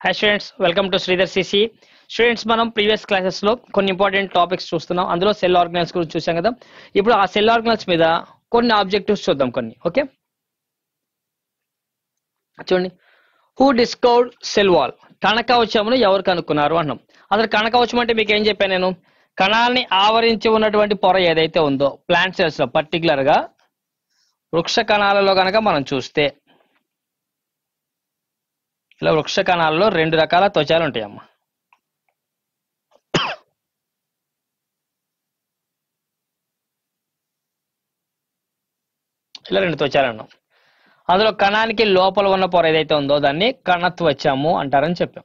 Hi students, welcome to Sridhar CC. Students, మనం previous classes లో కొన్ని ఇంపార్టెంట్ టాపిక్స్ చూస్తున్నాం. అందులో సెల్ ఆర్గనల్స్ గురించి చూసాం కదా. ఇప్పుడు ఆ సెల్ ఆర్గనల్స్ మీద కొన్ని ఆబ్జెక్టివ్స్ చూద్దాం కొన్ని. ఓకే, చూడండి. Who discovered cell wall? కణకవచమును ఎవరు కనుక్కున్నారు అన్నాం. అసలు కణకవచం అంటే మీకు ఏం చెప్పాను నేను? కణాలని ఆవరించి ఉన్నటువంటి పొర ఏదైతే ఉందో ప్లాంట్ సెల్స్ లో, పర్టికులర్ గా వృక్ష కణాలలో కనుక మనం చూస్తే, ఇలా వృక్ష కణాలలో రెండు రకాల త్వచాలు ఉంటాయమ్మా. ఇలా రెండు త్వచాలు అన్నాం. అందులో కణానికి లోపల ఉన్న పొర ఏదైతే ఉందో దాన్ని కణత్వచము అంటారని చెప్పాం.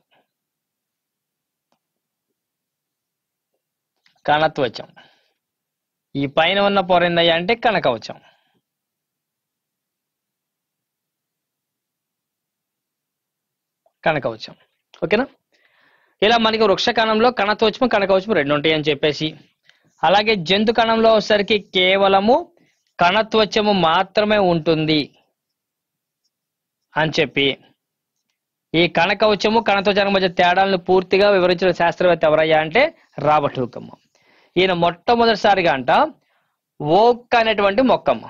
కణత్వచం. ఈ పైన ఉన్న పొర ఏందయ్యా అంటే కణకవచం. కణకవచం, ఓకేనా? ఇలా మనకి వృక్ష కణంలో కణత్వచము కణకవచము రెండు ఉంటాయి అని చెప్పేసి, అలాగే జంతు కణంలో వచ్చేసరికి కేవలము కణత్వచము మాత్రమే ఉంటుంది అని చెప్పి, ఈ కణకవచము కణత్వచానికి మధ్య తేడాలను పూర్తిగా వివరించిన శాస్త్రవేత్త ఎవరయ్యా అంటే రాబర్ట్ హుక్ అమ్మ. ఈయన మొట్టమొదటిసారిగా అంట ఓక్ అనేటువంటి మొక్కమ్మ,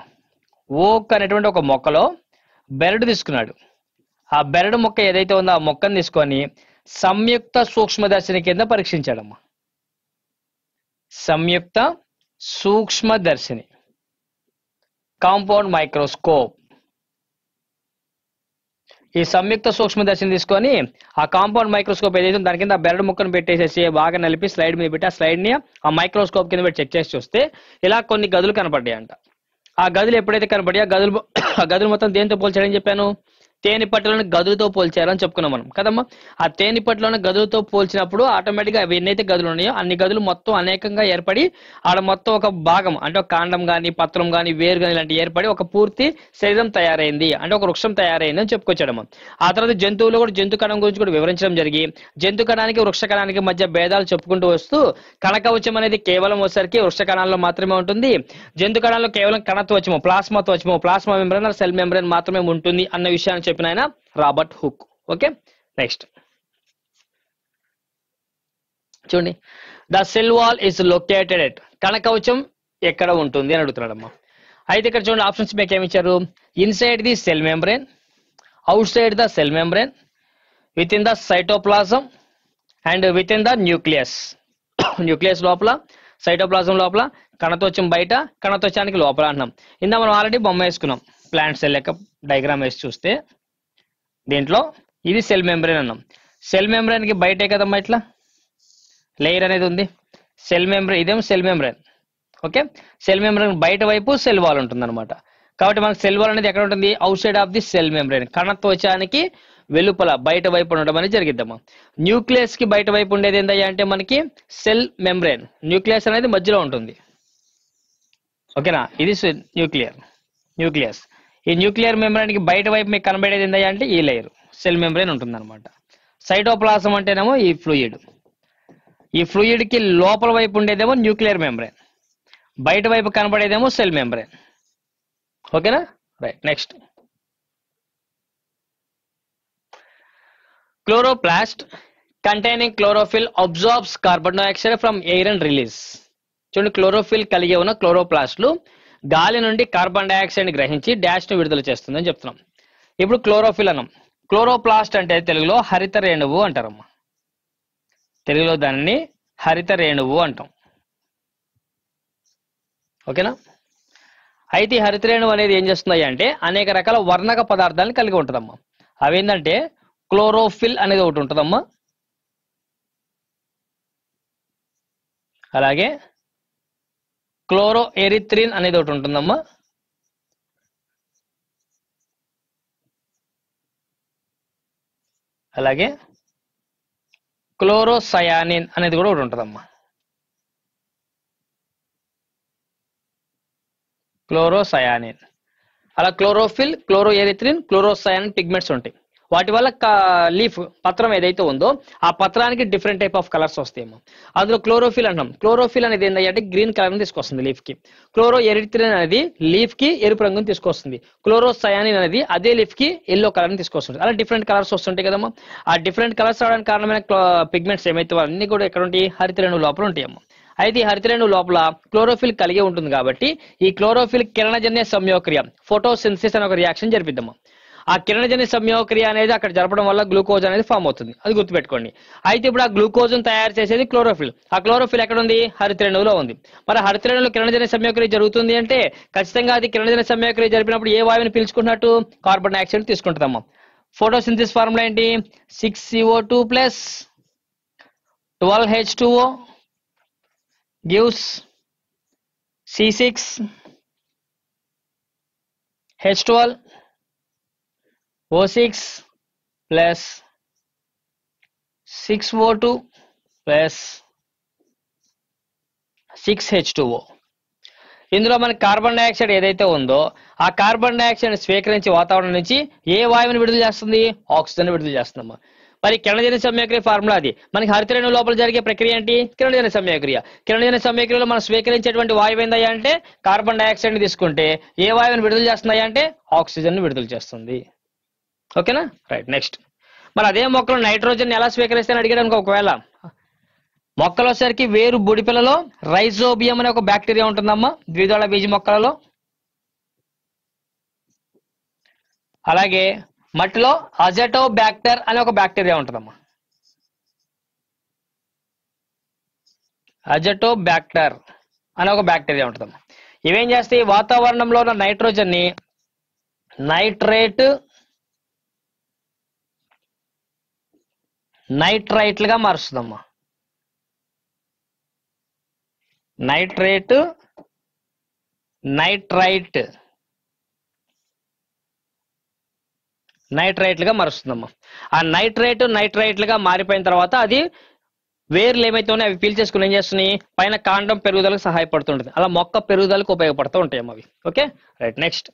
ఓక్ అనేటువంటి ఒక మొక్కలో బెరడు తీసుకున్నాడు. ఆ బెరడు మొక్క ఏదైతే ఉందో ఆ మొక్కను తీసుకొని సంయుక్త సూక్ష్మదర్శిని కింద పరీక్షించాడమ్మా. సంయుక్త సూక్ష్మదర్శిని, కాంపౌండ్ మైక్రోస్కోప్. ఈ సంయుక్త సూక్ష్మదర్శిని తీసుకొని ఆ కాంపౌండ్ మైక్రోస్కోప్ ఏదైతే దాని కింద బెరడు ముక్కను పెట్టేసేసి బాగా నలిపి స్లైడ్ మీద పెట్టి ఆ స్లైడ్ ని ఆ మైక్రోస్కోప్ కింద పెట్టి చెక్ చేసి చూస్తే ఇలా కొన్ని గదులు కనపడ్డాయంట. ఆ గదులు ఎప్పుడైతే కనపడి ఆ గదులు మొత్తం దేనితో పోల్చాడని చెప్పాను? తేనె పట్టులను గదులతో పోల్చారని చెప్పుకున్నాం మనం కదమ్మా. ఆ తేనె పట్టులను గదులతో పోల్చినప్పుడు ఆటోమేటిక్గా అవి ఎన్నైతే గదులు ఉన్నాయో అన్ని గదులు మొత్తం అనేకంగా ఏర్పడి ఆడ మొత్తం ఒక భాగం అంటే ఒక కాండం కానీ పత్రం కానీ వేరు కానీ ఇలాంటి ఏర్పడి ఒక పూర్తి శరీరం తయారైంది, అంటే ఒక వృక్షం తయారైంది అని చెప్పుకొచ్చాడమ్మా. ఆ తర్వాత జంతువులు కూడా జంతు కణం గురించి కూడా వివరించడం జరిగి జంతు కణానికి వృక్ష కణానికి మధ్య భేదాలు చెప్పుకుంటూ వస్తూ కణకవచం అనేది కేవలం వచ్చేసరికి వృక్ష కణాల్లో మాత్రమే ఉంటుంది, జంతు కణాల్లో కేవలం కణత్వచము ప్లాస్మా మెంబ్రేన్ సెల్ మెంబ్రేన్ మాత్రమే ఉంటుంది అన్న విషయాన్ని చెప్పిన ఆయన రాబర్ట్ హుక్. ఓకే, నెక్స్ట్ చూడండి. The cell wall is located at, కణకవచం ఎక్కడ ఉంటుంది అని అడుగుతున్నాడమ్మా. అయితే ఇక్కడ చూడండి ఆప్షన్స్ మీకు ఏమి ఇచ్చారు? Inside the cell membrane, out side the cell membrane, with in the cytoplasm and with in the nucleus. Nucleus లోపల, సైటోప్లాజం లోపల, కణత్వచం బయట, కణత్వచానికి లోపల అంటున్నాం. ఇందా మనం ఆల్రెడీ బొమ్మ వేసుకున్నాం, ప్లాంట్ సెల్ లెక్క డయాగ్రామ్ వేసి చూస్తే దీంట్లో ఇది సెల్ మెంబ్రేన్ అన్నాం. సెల్ మెంబ్రేన్ కి బయటే కదమ్మా ఇట్లా లేయర్ అనేది ఉంది. సెల్ మెంబ్రేన్ ఇదేమో cell membrane. Okay, cell membrane బయట వైపు సెల్ వాల్ ఉంటుంది అనమాట. కాబట్టి మనకు సెల్ వాల్ అనేది ఎక్కడ ఉంటుంది? Outside of the cell membrane, కణత్వచానికి వెలుపల బయట వైపు ఉండడం అనేది జరిగిద్దమ్మా. న్యూక్లియస్ కి బయట వైపు ఉండేది ఏందయ్యా అంటే మనకి సెల్ మెంబ్రేన్, న్యూక్లియస్ అనేది మధ్యలో ఉంటుంది. ఓకేనా, ఇది న్యూక్లియస్. ఈ న్యూక్లియర్ మెంబ్రేన్ కి బయట వైపు మీకు కనబడేది ఏందయ్యా అంటే ఈ లేయర్ సెల్ మెంబ్రేన్ ఉంటుంది అనమాట. సైటోప్లాజం అంటేనేమో ఈ ఫ్లూయిడ్, ఈ ఫ్లూయిడ్ కి లోపల వైపు ఉండేదేమో న్యూక్లియర్ మెంబ్రేన్, బయట వైపు కనబడేదేమో సెల్ మెంబ్రేన్. ఓకేనా, right. Next, chloroplast containing chlorophyll absorbs carbon dioxide from air and release. చూడండి, క్లోరోఫిల్ కలిగి ఉన్న క్లోరోప్లాస్ట్లు గాలి నుండి కార్బన్ డైఆక్సైడ్ ని గ్రహించి డాష్ ను విడుదల చేస్తుందని చెప్తున్నాం. ఇప్పుడు క్లోరోఫిల్ అన్నాం. క్లోరోప్లాస్ట్ అంటే తెలుగులో హరిత రేణువు అంటారమ్మా. తెలుగులో దానిని హరిత రేణువు అంటాం. ఓకేనా. అయితే ఈ హరిత రేణువు అనేది ఏం చేస్తుంది అంటే అనేక రకాల వర్ణక పదార్థాలను కలిగి ఉంటుందమ్మా. అవేంటంటే క్లోరోఫిల్ అనేది ఒకటి ఉంటుందమ్మా, అలాగే క్లోరో ఎరిథ్రిన్ అనేది ఒకటి ఉంటుందమ్మా, అలాగే క్లోరోసయానిన్ అనేది కూడా ఒకటి ఉంటుందమ్మా. క్లోరోసయానిన్, అలా క్లోరోఫిల్, క్లోరో ఎరిథ్రిన్, క్లోరోసయానిన్ పిగ్మెంట్స్ ఉంటాయి. వాటి వల్ల లీఫ్ పత్రం ఏదైతే ఉందో ఆ పత్రానికి డిఫరెంట్ టైప్ ఆఫ్ కలర్స్ వస్తాయేమో. అందులో క్లోరోఫిల్ అంటాం. క్లోరోఫిల్ అనేది ఏంటంటే గ్రీన్ కలర్ తీసుకొస్తుంది లీఫ్ కి. క్లోరో ఎరిథ్రిన్ అనేది లీఫ్ కి ఎరుపు రంగుని తీసుకొస్తుంది. క్లోరోసయానిన్ అనేది అదే లీఫ్ కి ఎల్లో కలర్ ని తీసుకొస్తుంది. అలా డిఫరెంట్ కలర్స్ వస్తుంటాయి కదమ్మా. ఆ డిఫరెంట్ కలర్స్ రావడానికి కారణమైన పిగ్మెంట్స్ ఏమైతే అన్ని కూడా ఎక్కడ ఉంటాయి, హరితరేణువు లోపల ఉంటాయమ్మా. అయితే ఈ హరితరేణువు లోపల క్లోరోఫిల్ కలిగి ఉంటుంది కాబట్టి ఈ క్లోరోఫిల్ కిరణజన్య సంయోక్రియ ఫోటోసింథసిస్ అనే ఒక రియాక్షన్ జరిపిద్దామా. ఆ కిరణజన్య సంయోక్రియ అనేది అక్కడ జరపడం వల్ల గ్లూకోజ్ అనేది ఫామ్ అవుతుంది, అది గుర్తుపెట్టుకోండి. అయితే ఇప్పుడు ఆ గ్లూకోజ్ తయారు చేసేది క్లోరోఫిల్. ఆ క్లోరోఫిల్ ఎక్కడ ఉంది, హరితరేణువులో ఉంది. మరి హరితరేణువులో కిరణజన్య సంయోక్రియ జరుగుతుంది అంటే ఖచ్చితంగా అది కిరణజన్య సంయోక్రియ జరిపినప్పుడు ఏ వాయువుని పీల్చుకుంటున్నట్టు, కార్బన్ డైఆక్సైడ్ తీసుకుంటుందమ్మా. ఫోటోసింథసిస్ ఫార్ములా ఏంటి, 6CO2 plus 12H2O gives C6H12 O6 plus 6O2 plus 6H2O. ఇందులో మనకి కార్బన్ డైఆక్సైడ్ ఏదైతే ఉందో ఆ కార్బన్ డైఆక్సైడ్ స్వీకరించి వాతావరణం నుంచి ఏ వాయువుని విడుదల చేస్తుంది, ఆక్సిజన్ విడుదల చేస్తుందమ్మా. మరి కిరణజన్య సంయోక్రియ ఫార్ములా అది. మనకి హరితరేణువు లోపల జరిగే ప్రక్రియ ఏంటి, కిరణజన్య సంయోక్రియ. కిరణజన్య సంయోక్రియలో మనం స్వీకరించేటువంటి వాయువు ఏందయ్యా అంటే కార్బన్ డైఆక్సైడ్ ని తీసుకుంటే ఏ వాయువుని విడుదల చేస్తుందయ్యా అంటే ఆక్సిజన్ ని విడుదల చేస్తుంది. ఓకేనా, రైట్. నెక్స్ట్, మరి అదే మొక్కలు నైట్రోజన్ ఎలా స్వీకరిస్తాయని అడిగాడు ఒకవేళ. మొక్కలు వచ్చేసరికి వేరు బుడిపిల్లలో రైజోబియం అనే ఒక బ్యాక్టీరియా ఉంటుందమ్మా ద్విదళ బీజ మొక్కలలో. అలాగే మట్టిలో అజటోబ్యాక్టర్ అనే ఒక బ్యాక్టీరియా ఉంటుందమ్మా. అజటోబ్యాక్టర్ అనే ఒక బ్యాక్టీరియా ఉంటుందమ్మా. ఇవేం చేస్తాయి, వాతావరణంలో ఉన్న నైట్రోజన్ ని నైట్రైట్లుగా మారుస్తుందమ్మా. నైట్రైట్లుగా మారుస్తుందమ్మా. ఆ నైట్రైట్లుగా మారిపోయిన తర్వాత అది వేర్లు ఏమైతే ఉన్నాయో అవి పీల్చేసుకుని ఏం చేస్తున్నాయి, పైన కాండం పెరుగుదలకు సహాయపడుతుంటుంది. అలా మొక్క పెరుగుదలకు ఉపయోగపడుతూ ఉంటాయమ్మా అవి. Okay, right. Next,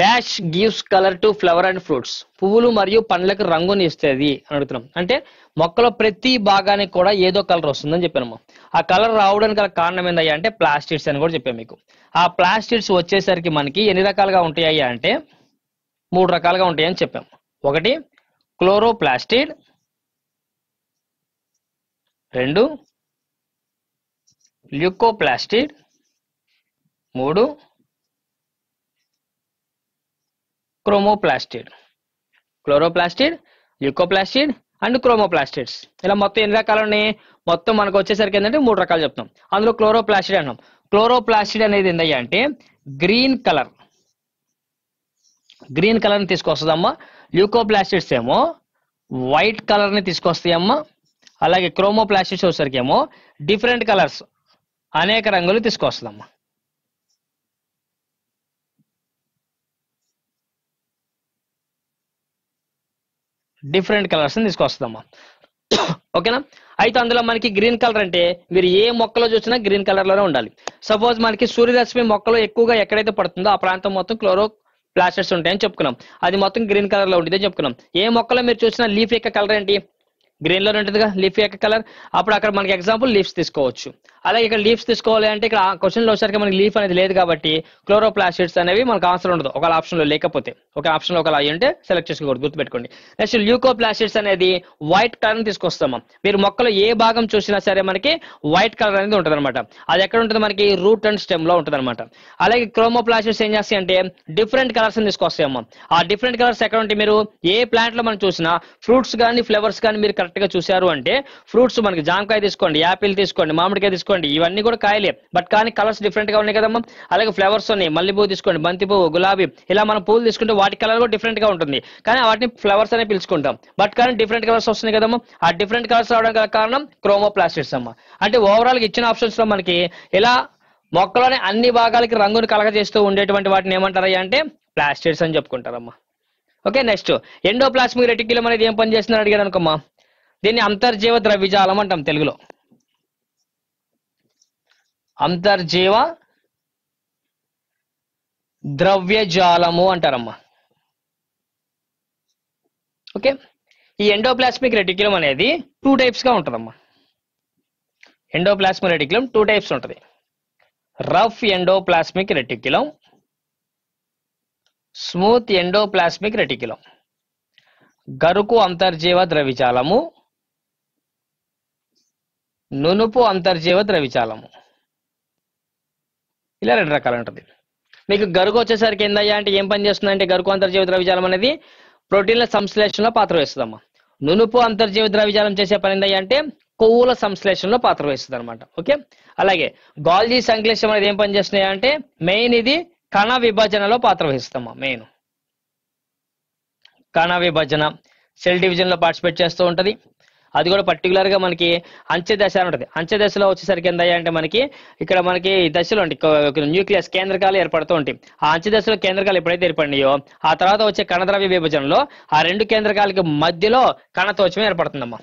dash gives colour to flower and fruits. పువ్వులు మరియు పండ్లకు రంగుని ఇస్తుంది అని అడుగుతున్నాం. అంటే మొక్కలో ప్రతి భాగానికి కూడా ఏదో కలర్ వస్తుందని చెప్పానమ్మా. ఆ కలర్ రావడానికి గల కారణం ఏందయ్యా అంటే ప్లాస్టిడ్స్ అని కూడా చెప్పాను మీకు. ఆ ప్లాస్టిడ్స్ వచ్చేసరికి మనకి ఎన్ని రకాలుగా ఉంటాయ్యా అంటే 3 రకాలుగా ఉంటాయని చెప్పాము. ఒకటి క్లోరోప్లాస్టిడ్, 2 ల్యూకోప్లాస్టిడ్, 3 క్రోమోప్లాస్టిడ్. క్లోరోప్లాస్టిడ్, ల్యూకోప్లాస్టిడ్ అండ్ క్రోమోప్లాస్టిడ్స్. ఇలా మొత్తం ఎన్ని రకాలు ఉన్నాయి, మొత్తం మనకు వచ్చేసరికి ఏంటంటే 3 రకాలు చెప్తాం. అందులో క్లోరోప్లాస్టిడ్ అన్నాం. క్లోరోప్లాస్టిడ్ అనేది ఏందయ్యా అంటే గ్రీన్ కలర్ ని తీసుకొస్తుందమ్మా. ల్యూకోప్లాస్టిడ్స్ ఏమో వైట్ కలర్ ని తీసుకొస్తాయమ్మా. అలాగే క్రోమోప్లాస్టిడ్స్ వచ్చేసరికి ఏమో డిఫరెంట్ కలర్స్ అనేక రంగులు తీసుకొస్తుందమ్మా. డిఫరెంట్ కలర్స్ ని తీసుకొస్తుందమ్మా. ఓకేనా. అయితే అందులో మనకి గ్రీన్ కలర్ అంటే మీరు ఏ మొక్కలో చూసినా గ్రీన్ కలర్ లోనే ఉండాలి. సపోజ్ మనకి సూర్యరశ్మి మొక్కలో ఎక్కువగా ఎక్కడైతే పడుతుందో ఆ ప్రాంతం మొత్తం క్లోరోప్లాస్టిడ్స్ ఉంటాయని చెప్పుకున్నాం. అది మొత్తం గ్రీన్ కలర్ లో ఉంటుంది అని చెప్పుకున్నాం. ఏ మొక్కలో మీరు చూసినా లీఫ్ యొక్క కలర్ ఏంటి, గ్రీన్ లోనే ఉంటుందిగా లీఫ్ యొక్క కలర్. అప్పుడు అక్కడ మనకి ఎగ్జాంపుల్ లీవ్స్ తీసుకోవచ్చు. అలాగే ఇక్కడ లీవ్స్ తీసుకోవాలి అంటే ఇక్కడ క్వశ్చన్ లో వచ్చేసరికి మనకి లీఫ్ అనేది లేదు కాబట్టి క్లోరోప్లాస్టిడ్స్ అనేవి మనకు ఆన్సర్ ఉండదు. ఒక ఆప్షన్ లో లేకపోతే ఒక ఆప్షన్ లో ఒకలా అంటే సెలెక్ట్ చేసుకోకూడదు, గుర్తుపెట్టుకోండి. నెక్స్ట్ ల్యూకోప్లాస్టిడ్స్ అనేది వైట్ కలర్ ని తీసుకొస్తాము. మీరు మొక్కలో ఏ భాగం చూసినా సరే మనకి వైట్ కలర్ అనేది ఉంటుంది అనమాట. అది ఎక్కడ ఉంటుంది, మనకి రూట్ అండ్ స్టెమ్ లో ఉంటుంది అనమాట. అలాగే క్రోమోప్లాస్టిడ్స్ ఏం చేస్తాయి అంటే డిఫరెంట్ కలర్స్ ని తీసుకొస్తాయమ్మా. ఆ డిఫరెంట్ కలర్స్ ఎక్కడ ఉంటాయి, మీరు ఏ ప్లాంట్ లో మనం చూసినా ఫ్రూట్స్ కానీ ఫ్లవర్స్ కానీ మీరు కరెక్ట్ గా చూసారు అంటే ఫ్రూట్స్ మనకి జామకాయ తీసుకోండి, యాపిల్ తీసుకోండి, మామిడికాయ తీసుకోండి, ఇవన్నీ కూడా కాయలే బట్ కానీ కలర్స్ డిఫరెంట్ గా ఉన్నాయి కదమ్మా. అలాగే ఫ్లవర్స్ ఉన్నాయి, మల్లెపూ తీసుకోండి, బంతి పువ్వు, గులాబీ, ఇలా మనం పూలు తీసుకుంటే వాటి కలర్ కూడా డిఫరెంట్ గా ఉంటుంది. కానీ వాటిని ఫ్లవర్స్ అనే పిలుచుకుంటాం. బట్ కానీ డిఫరెంట్ కలర్స్ వస్తున్నాయి కదమ్మా. ఆ డిఫరెంట్ కలర్స్ రావడానికి గల కారణం క్రోమోప్లాస్టిడ్స్ అమ్మా. అంటే ఓవరాల్ గా ఇచ్చిన ఆప్షన్స్ లో మనకి ఇలా మొక్కలోని అన్ని భాగాలకి రంగును కలగజేస్తూ ఉండేటువంటి వాటిని ఏమంటారయ్యా అంటే ప్లాస్టిడ్స్ అని చెప్పుకుంటారమ్మా. ఓకే, నెక్స్ట్ ఎండోప్లాస్మిక్ రెటిక్యులం అనేది ఏం పని చేస్తుందని అడిగాడు అనుకోమ్మా. దీన్ని అంతర్జీవ ద్రవ్యజాలం అంటాం తెలుగులో. అంతర్జీవ ద్రవ్యజాలము అంటారమ్మా. ఓకే, ఈ ఎండోప్లాస్మిక్ రెటిక్యులం అనేది 2 టైప్స్ గా ఉంటుందమ్మా. ఎండోప్లాస్మిక్ రెటిక్యులం 2 టైప్స్ ఉంటుంది. Rough endoplasmic reticulum, smooth endoplasmic reticulum. గరుకు అంతర్జీవ ద్రవిజాలము, నునుపు అంతర్జీవ ద్రవిజాలము, ఇలా 2 రకాలు ఉంటుంది. మీకు గరుకు వచ్చేసరికి ఏందయ్యా అంటే ఏం పని చేస్తుందంటే గరుకు అంతర్జీవ ద్రవిజాలం అనేది ప్రోటీన్ల సంశ్లేషణలో పాత్ర వహిస్తుందమ్మా. నునుపు అంతర్జీవ ద్రవిజాలం చేసే పని ఏందయ్యా అంటే కొవ్వుల సంశ్లేషణలో పాత్ర వహిస్తుంది అనమాట. ఓకే, అలాగే గాల్జీ సంశ్లేషం అనేది ఏం పని చేస్తున్నాయి అంటే మెయిన్ ఇది కణ విభజనలో పాత్ర వహిస్తామా. మెయిన్ కణ విభజన, సెల్ డివిజన్ లో పార్టిసిపేట్ చేస్తూ ఉంటది. అది కూడా పర్టికులర్ గా మనకి అంచె దశ అని ఉంటుంది. అంచె దశలో వచ్చేసరికి ఏందయ్యా అంటే మనకి ఇక్కడ మనకి దశలో న్యూక్లియస్ కేంద్రకాలు ఏర్పడుతూ ఉంటాయి. ఆ అంచె దశలో కేంద్రకాలు ఎప్పుడైతే ఏర్పడినాయో ఆ తర్వాత వచ్చే కణద్రవ్య విభజనలో ఆ 2 కేంద్రకాలకి మధ్యలో కణతోచం ఏర్పడుతుందమ్మా.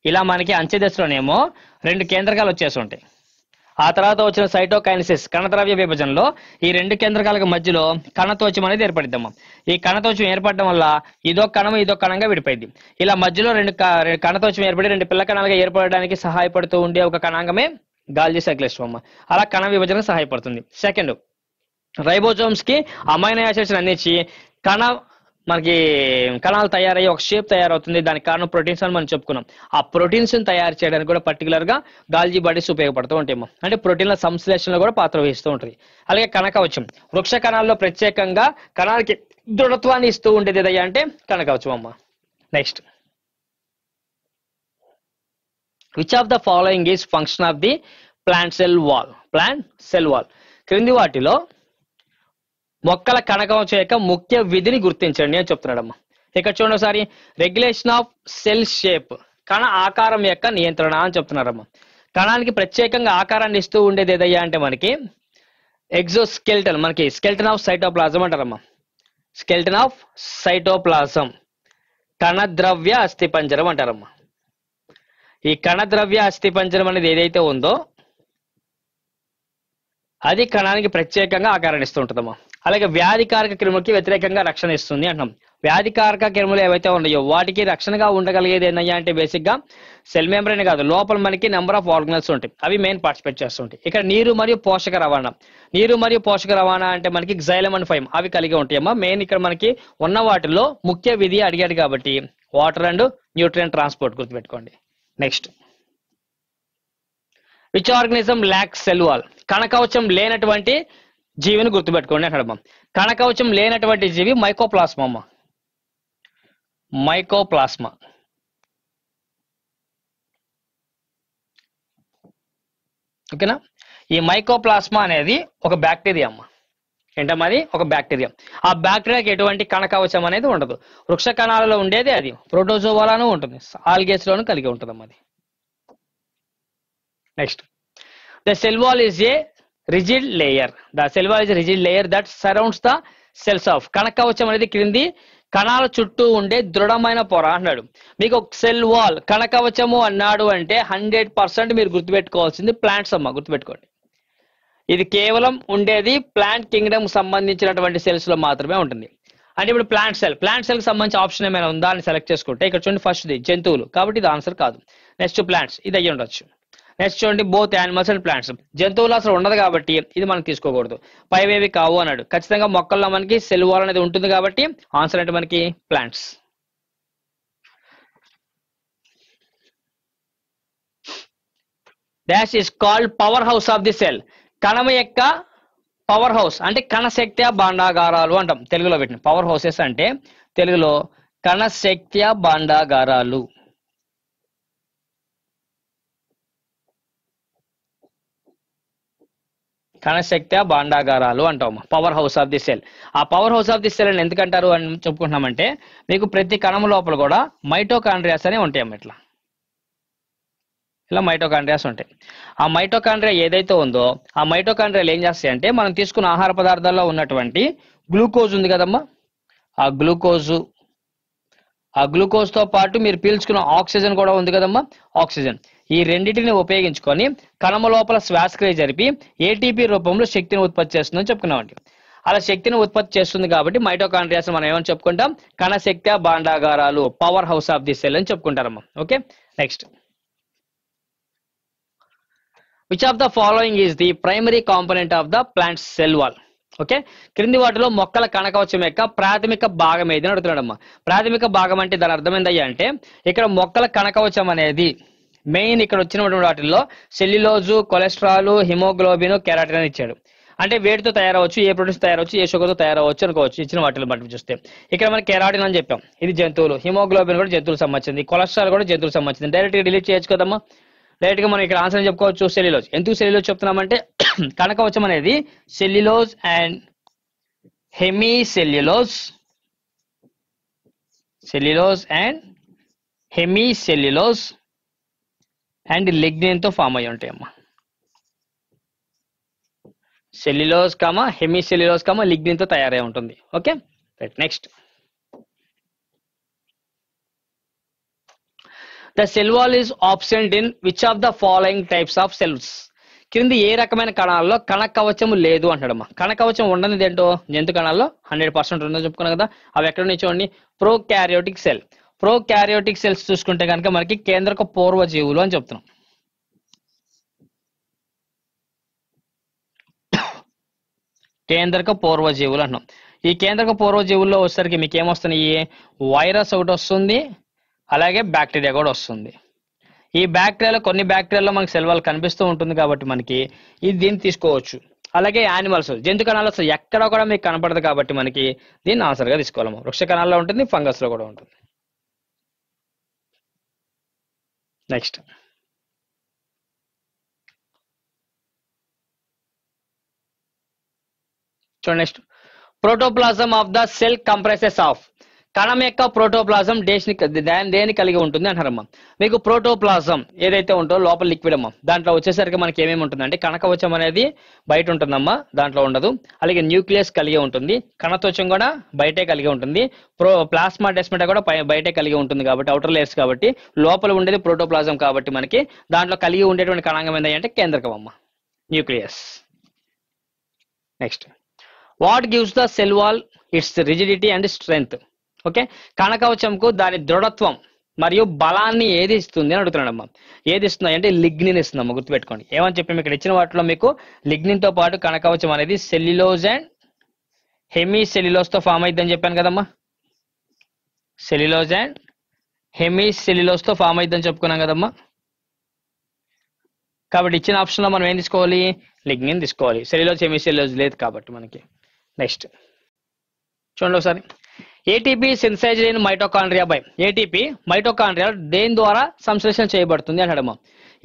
ఇలా మనకి అంచె దశలోనేమో 2 కేంద్రకాలు వచ్చేసి ఉంటాయి. ఆ తర్వాత వచ్చిన సైటోకైనసిస్ కణద్రవ్య విభజనలో ఈ 2 కేంద్రకాలకు మధ్యలో కణతోచం అనేది ఏర్పడిద్దమ్మా. ఈ కణతోచం ఏర్పడడం వల్ల ఇదో కణంగా విడిపోయింది. ఇలా మధ్యలో 2 కణతోచం ఏర్పడి 2 పిల్ల కణాలుగా ఏర్పడడానికి సహాయపడుతూ ఉండే ఒక కణాంగమే గాల్జీ సంశ్లేషం అమ్మ. అలా కణ విభజనకు సహాయపడుతుంది. సెకండ్, రైబోజోమ్స్ కి అమైనో యాసిడ్స్ అందించి మనకి కణాలు తయారయ్యి ఒక షేప్ తయారవుతుంది. దానికి కారణం ప్రోటీన్స్ అని మనం చెప్పుకున్నాం. ఆ ప్రోటీన్స్ తయారు చేయడానికి కూడా పర్టికులర్ గా గాల్జీ బాడీస్ ఉపయోగపడుతూ ఉంటాయి. అంటే ప్రోటీన్ల సంశ్లేషణలో కూడా పాత్ర వహిస్తూ ఉంటుంది. అలాగే కణకవచం, వృక్ష కణాల్లో ప్రత్యేకంగా కణాలకి దృఢత్వాన్ని ఇస్తూ ఉండేది ఏదయ్యా అంటే కణకవచం అమ్మ. Next, which of the following is function of the plant cell wall? క్రింది వాటిలో మొక్కల కణకవచం యొక్క ముఖ్య విధిని గుర్తించండి అని చెప్తున్నాడమ్మా. ఇక్కడ చూడండి ఒకసారి, రెగ్యులేషన్ ఆఫ్ సెల్ షేప్, కణ ఆకారం యొక్క నియంత్రణ అని చెప్తున్నారమ్మా. కణానికి ప్రత్యేకంగా ఆకారాన్ని ఇస్తూ ఉండేది ఏదయ్యా అంటే మనకి ఎగ్జోస్కెల్టన్, మనకి స్కెల్టన్ ఆఫ్ సైటోప్లాజం అంటారమ్మా. స్కెల్టన్ ఆఫ్ సైటోప్లాజం, కణద్రవ్య అస్థిపంజరం అంటారమ్మా. ఈ కణద్రవ్య అస్థిపంజరం అనేది ఏదైతే ఉందో అది కణానికి ప్రత్యేకంగా ఆకారాన్ని ఇస్తూ ఉంటుందమ్మా. అలాగే వ్యాధికారక క్రిములకి వ్యతిరేకంగా రక్షణ ఇస్తుంది అంటాం. వ్యాధికారక క్రిములు ఏవైతే ఉన్నాయో వాటికి రక్షణగా ఉండగలిగేది ఏంటయ్యా అంటే బేసిక్ గా సెల్ మెంబ్రేన్ కాదు, లోపల మనకి నెంబర్ ఆఫ్ ఆర్గనల్స్ ఉంటాయి. అవి మెయిన్ పార్టిసిపేట్ చేస్తుంటాయి. ఇక్కడ నీరు మరియు పోషక రవాణా అంటే మనకి xylem అండ్ ఫైమ్ అవి కలిగి ఉంటాయమ్మా. మెయిన్ ఇక్కడ మనకి ఉన్న వాటిలో ముఖ్య విధి అడిగాడు కాబట్టి వాటర్ అండ్ న్యూట్రియంట్ ట్రాన్స్పోర్ట్ గుర్తుపెట్టుకోండి. Next, which organism lacks cell wall? కణకవచం లేనటువంటి జీవిని గుర్తుపెట్టుకోండి అక్కడ. కణకవచం లేనటువంటి జీవి మైకోప్లాస్మా అమ్మ. మైకోప్లాస్మా. ఓకేనా? ఈ మైకోప్లాస్మా అనేది ఒక బ్యాక్టీరియా అమ్మ. ఏంటమ్మా అది? ఒక బ్యాక్టీరియా. ఆ బ్యాక్టీరియాకి ఎటువంటి కణకవచం అనేది ఉండదు. వృక్ష కణాలలో ఉండేది అది ప్రోటోజోవాలను ఉంటుంది, ఆల్గేస్ లోను కలిగి ఉంటుంది అమ్మ అది. Next, the cell wall is a rigid layer. The cell wall is a rigid layer that surrounds the cells of. కణకవచం అనేది క్రింది కణాల చుట్టూ ఉండే దృఢమైన పొర అన్నాడు. మీకు సెల్ వాల్ కణకవచము అన్నాడు అంటే 100% మీరు గుర్తుపెట్టుకోవాల్సింది ప్లాంట్స్ అమ్మ. గుర్తుపెట్టుకోండి, ఇది కేవలం ఉండేది ప్లాంట్ కింగ్డమ్ సంబంధించినటువంటి సెల్స్ లో మాత్రమే ఉంటుంది. అంటే ఇప్పుడు ప్లాంట్ సెల్ కి సంబంధించి ఆప్షన్ ఏమైనా ఉందా అని సెలెక్ట్ చేసుకుంటే ఇక్కడ చూడండి, ఫస్ట్ ది జంతువులు కాబట్టి ఇది ఆన్సర్ కాదు. నెక్స్ట్ ప్లాంట్స్, ఇది అయ్యి ఉండొచ్చు. నెక్స్ట్ చూడండి, బోత్ యానిమల్స్ అండ్ ప్లాంట్స్, జంతువులు అసలు ఉండదు కాబట్టి ఇది మనం తీసుకోకూడదు. పైవేవి కావు అన్నాడు. ఖచ్చితంగా మొక్కల్లో మనకి సెల్ వాల్ అనేది ఉంటుంది కాబట్టి ఆన్సర్ అంటే మనకి plants. Dash is called power house of the cell. కణం యొక్క పవర్ హౌస్ అంటే కణశక్తి భాండాగారాలు అంటాం తెలుగులో. పెట్టిన పవర్ హౌసెస్ అంటే తెలుగులో కణశక్తి భాండాగారాలు. కణశక్తి భాండాగారాలు అంటాం, power house of the cell. ఆ power house of the cell అని ఎందుకంటారు అని చెప్పుకుంటున్నామంటే మీకు ప్రతి కణం లోపల కూడా మైటోకాండ్రియాస్ అనేవి ఉంటాయమ్మ. ఇలా మైటోకాండ్రియాస్ ఉంటాయి. ఆ మైటోకాండ్రియా ఏదైతే ఉందో ఆ మైటోకాండ్రియాలు ఏం చేస్తాయి అంటే మనం తీసుకున్న ఆహార పదార్థాల్లో ఉన్నటువంటి గ్లూకోజ్ ఉంది కదమ్మా, ఆ గ్లూకోజ్ తో పాటు మీరు పీల్చుకున్న ఆక్సిజన్ కూడా ఉంది కదమ్మా, ఆక్సిజన్, ఈ రెండింటిని ఉపయోగించుకొని కణము లోపల శ్వాసక్రియ జరిపి ఏటీపీ రూపంలో శక్తిని ఉత్పత్తి చేస్తుందని చెప్పుకున్నామండి. అలా శక్తిని ఉత్పత్తి చేస్తుంది కాబట్టి మైటోకాండ్రియాస్ మనం ఏమని చెప్పుకుంటాం, కణశక్తి భాండాగారాలు, power house of the cell అని చెప్పుకుంటారమ్మా. Okay, next which of the following is the primary component of the plant cell wall. Okay, క్రింది వాటిలో మొక్కల కణకవచం యొక్క ప్రాథమిక భాగం ఏది అని అడుగుతున్నాడమ్మా. ప్రాథమిక భాగం అంటే దాని అర్థం ఏందయ్యా అంటే ఇక్కడ మొక్కల కణకవచం అనేది మెయిన్ ఇక్కడ వచ్చినటువంటి వాటిల్లో సెల్యులోజు, కొలెస్ట్రాల్, హిమోగ్లోబిన్, కెరాటిన్ అని ఇచ్చాడు. అంటే వేటితో తయారవచ్చు, ఏ ప్రోటీన్స్ తయారవచ్చు, ఏ షుగర్తో తయారవచ్చు అనుకోవచ్చు ఇచ్చిన వాటిని బట్టి చూస్తే. ఇక్కడ మనకి కెరాటిన్ అని చెప్పాం, ఇది జంతువులు. హిమోగ్లోబిన్ కూడా జంతువులకు సంబంధించింది, కొలెస్ట్రాల్ కూడా జంతువులకు సంబంధించింది. డైరెక్ట్గా డిలీట్ చేయొచ్చు కదమ్మా. డైరెక్ట్ గా మనం ఇక్కడ ఆన్సర్ చెప్పుకోవచ్చు సెల్యులోజ్. ఎందుకు సెల్యులోజ్ చెప్తున్నామంటే కణకవచం అనేది cellulose and hemicellulose, cellulose and hemicellulose and lignin తో ఫామ్ అయి ఉంటాయమ్మా. Cellulose comma hemicellulose comma lignin తో తయారై ఉంటుంది. Okay, right. Next the cell wall is absent in which of the following types of cells. క్రింది ఏ రకమైన కణాల్లో కణకవచం లేదు అంటాడమ్మా. కణకవచం ఉండనిది ఏంటో జంతు కణాల్లో 100% ఉందని చెప్పుకున్నాం కదా. అవి ఎక్కడ ఉన్నాయి చూడండి, ప్రోకారియోటిక్ సెల్. ప్రోకారియోటిక్ సెల్స్ చూసుకుంటే కనుక మనకి కేంద్రక పూర్వజీవులు అని చెప్తున్నాం. కేంద్రక పూర్వజీవులు అంటున్నాం. ఈ కేంద్రక పూర్వజీవుల్లో వచ్చేసరికి మీకు ఏమొస్తున్నాయి, వైరస్ ఒకటి వస్తుంది, అలాగే బ్యాక్టీరియా కూడా వస్తుంది. ఈ బ్యాక్టీరియాలో కొన్ని బ్యాక్టీరియాలో మనకి సెల్ వాల్ కనిపిస్తూ ఉంటుంది కాబట్టి మనకి ఇది దీన్ని తీసుకోవచ్చు. అలాగే యానిమల్స్, జంతు కణాలు అసలు ఎక్కడ కూడా మీకు కనపడదు కాబట్టి మనకి దీన్ని ఆన్సర్ గా తీసుకోవాలమ్మా. వృక్ష కణాల్లో ఉంటుంది, ఫంగస్ లో కూడా ఉంటుంది. నెక్స్ట్ చూడండి, next protoplasm of the cell compresses of. కణం యొక్క ప్రోటోప్లాజం దేని కలిగి ఉంటుంది అంటారమ్మా. మీకు ప్రోటోప్లాజం ఏదైతే ఉంటుందో లోపల లిక్విడ్ అమ్మా, దాంట్లో వచ్చేసరికి మనకి ఏమేమి ఉంటుంది అంటే కణకవచం అనేది బయట ఉంటుందమ్మా, దాంట్లో ఉండదు. అలాగే న్యూక్లియస్ కలిగి ఉంటుంది, కణత్వచం కూడా బయటే కలిగి ఉంటుంది, ప్లాస్మా డెస్మెటా కూడా బయటే కలిగి ఉంటుంది కాబట్టి అవుటర్ లేయర్స్ కాబట్టి లోపల ఉండేది ప్రోటోప్లాజం కాబట్టి మనకి దాంట్లో కలిగి ఉండేటువంటి కణాంగం ఏంటంటే కేంద్రకం అమ్మా, nucleus. Next what gives the cell wall its rigidity and strength. Okay, కణకవచంకు దాని దృఢత్వం మరియు బలాన్ని ఏది ఇస్తుంది అని అడుగుతున్నాడమ్మా. ఏది ఇస్తుంది అంటే లిగ్నిన్ ఇస్తుందమ్మా, గుర్తుపెట్టుకోండి. ఏమని చెప్పి ఇక్కడ ఇచ్చిన వాటిలో మీకు లిగ్నిన్ తో పాటు కణకవచం అనేది సెల్యులోజ్ అండ్ హెమీ సెల్యులోజ్ తో ఫామ్ అయిద్దని చెప్పాను కదమ్మా. సెల్యులోజ్ అండ్ హెమీ సెల్యులోజ్ తో ఫామ్ అయిద్దని చెప్పుకున్నాం కదమ్మా. కాబట్టి ఇచ్చిన ఆప్షన్ లో మనం ఏం తీసుకోవాలి, లిగ్నిన్ తీసుకోవాలి. సెల్యులోజ్ హెమీ సెల్యులోజ్ లేదు కాబట్టి మనకి. నెక్స్ట్ చూడండి ఒకసారి, ATP synthesised in mitochondria by. ATP mitochondria దేని ద్వారా సంశ్లేషణ చేయబడుతుంది అంటాడమ్మా.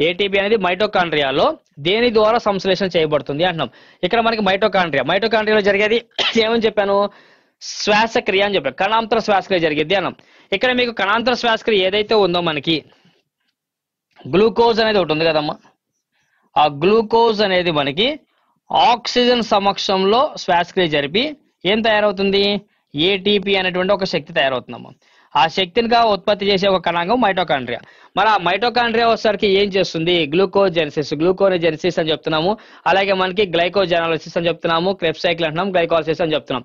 ఏటీపీ అనేది మైటోకాండ్రియాలో దేని ద్వారా సంశ్లేషణ చేయబడుతుంది అంటున్నాం. ఇక్కడ మనకి మైటోకాండ్రియాలో జరిగేది ఏమని చెప్పాను, శ్వాసక్రియ అని చెప్పాను, కణాంతర శ్వాసక్రియ జరిగేది అన్నాం. ఇక్కడ మీకు కణాంతర శ్వాసక్రియ ఏదైతే ఉందో మనకి గ్లూకోజ్ అనేది ఒకటి ఉంది కదమ్మా. ఆ గ్లూకోజ్ అనేది మనకి ఆక్సిజన్ సమక్షంలో శ్వాసక్రియ జరిపి ఏం తయారవుతుంది, ఏటీపీ అనేటువంటి ఒక శక్తి తయారవుతుందమ్మా. ఆ శక్తినిగా ఉత్పత్తి చేసే ఒక కణాంగం మైటోకాండ్రియా. మరి ఆ మైటోకాండ్రియా వచ్చేసరికి ఏం చేస్తుంది, గ్లూకోజెనిసిస్ అని చెప్తున్నాము. అలాగే మనకి గ్లైకోజెనాలిసిస్ అని చెప్తున్నాము, క్రెబ్స్ సైకిల్ అంటున్నాం, గ్లైకాలసిస్ అని చెప్తున్నాం.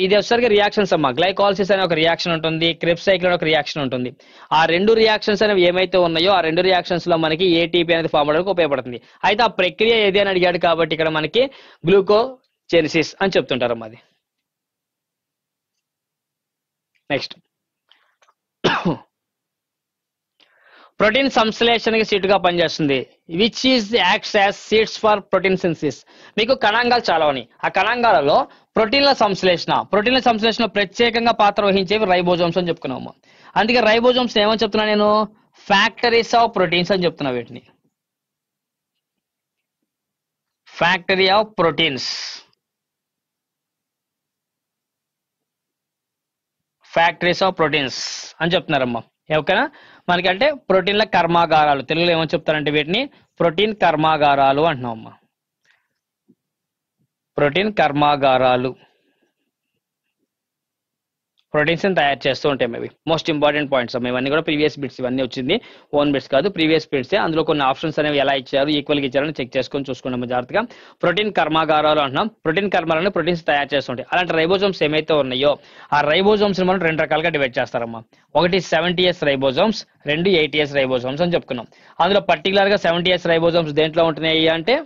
ఇది వచ్చేసరికి రియాక్షన్స్ అమ్మా. గ్లైకాలసిస్ అనే ఒక రియాక్షన్ ఉంటుంది, క్రెబ్స్ సైకిల్ అనే ఒక రియాక్షన్ ఉంటుంది. ఆ రెండు రియాక్షన్స్ అనేవి ఏమైతే ఉన్నాయో ఆ రెండు రియాక్షన్స్ లో మనకి ఏటీపీ అనేది ఫామ్ అవడానికి ఉపయోగపడుతుంది. అయితే ఆ ప్రక్రియ ఏది అని అడిగాడు కాబట్టి ఇక్కడ మనకి గ్లూకోజెనిసిస్ అని చెప్తుంటారమ్మా అది. నెక్స్ట్ ప్రోటీన్ సంశ్లేషణకి సీటుగా పనిచేస్తుంది. Which is acts as seeds for protein synthesis. మీకు కణాంగాలు చాలా ఉన్నాయి. ఆ కణాంగాలలో ప్రోటీన్ల సంశ్లేషణ ప్రత్యేకంగా పాత్ర వహించేవి రైబోజోమ్స్ అని చెప్పుకున్నాము. అందుకే రైబోజోమ్స్ ఏమని చెప్తున్నా నేను, ఫ్యాక్టరీస్ ఆఫ్ ప్రోటీన్స్ అని చెప్తున్నా. వీటిని factory of proteins, factories of proteins అని చెప్తున్నారమ్మా. ఓకేనా, మనకంటే ప్రోటీన్ల కర్మాగారాలు, తెలుగులో ఏమని చెప్తారంటే వీటిని ప్రోటీన్ కర్మాగారాలు అంటున్నాం అమ్మా. ప్రోటీన్ కర్మాగారాలు. ప్రోటీన్స్ తయారు చేస్తూ ఉంటాయి. ఇవి మోస్ట్ ఇంపార్టెంట్ పాయింట్స్ అమ్మ. ఇవన్నీ కూడా ప్రీవియస్ బిట్స్ ఇవన్నీ వచ్చింది, ఓన్ బిట్స్ కాదు, ప్రీవియస్ బిట్స్. అందులో కొన్ని ఆప్షన్స్ అనేవి ఎలా ఇచ్చారు, ఈక్వల్గా ఇచ్చారని చెక్ చేసుకొని చూసుకున్నాము జాగ్రత్తగా. ప్రోటీన్ కర్మాగారాలు అంటున్నాం. ప్రోటీన్ కర్మాలను ప్రోటీన్స్ తయారు చేస్తుంటాయి. అలాంటి రైబోజోమ్స్ ఏమైతే ఉన్నాయో ఆ రైబోజోమ్స్ మనం 2 రకాలుగా డివైడ్ చేస్తారమ్మా. ఒకటి 70S రైబోజోమ్స్, 2 80S రైబోజోమ్స్ అని చెప్పుకున్నాం. అందులో పర్టికులర్ గా 70S రైబోజోమ్స్ దేంట్లో ఉంటున్నాయి అంటే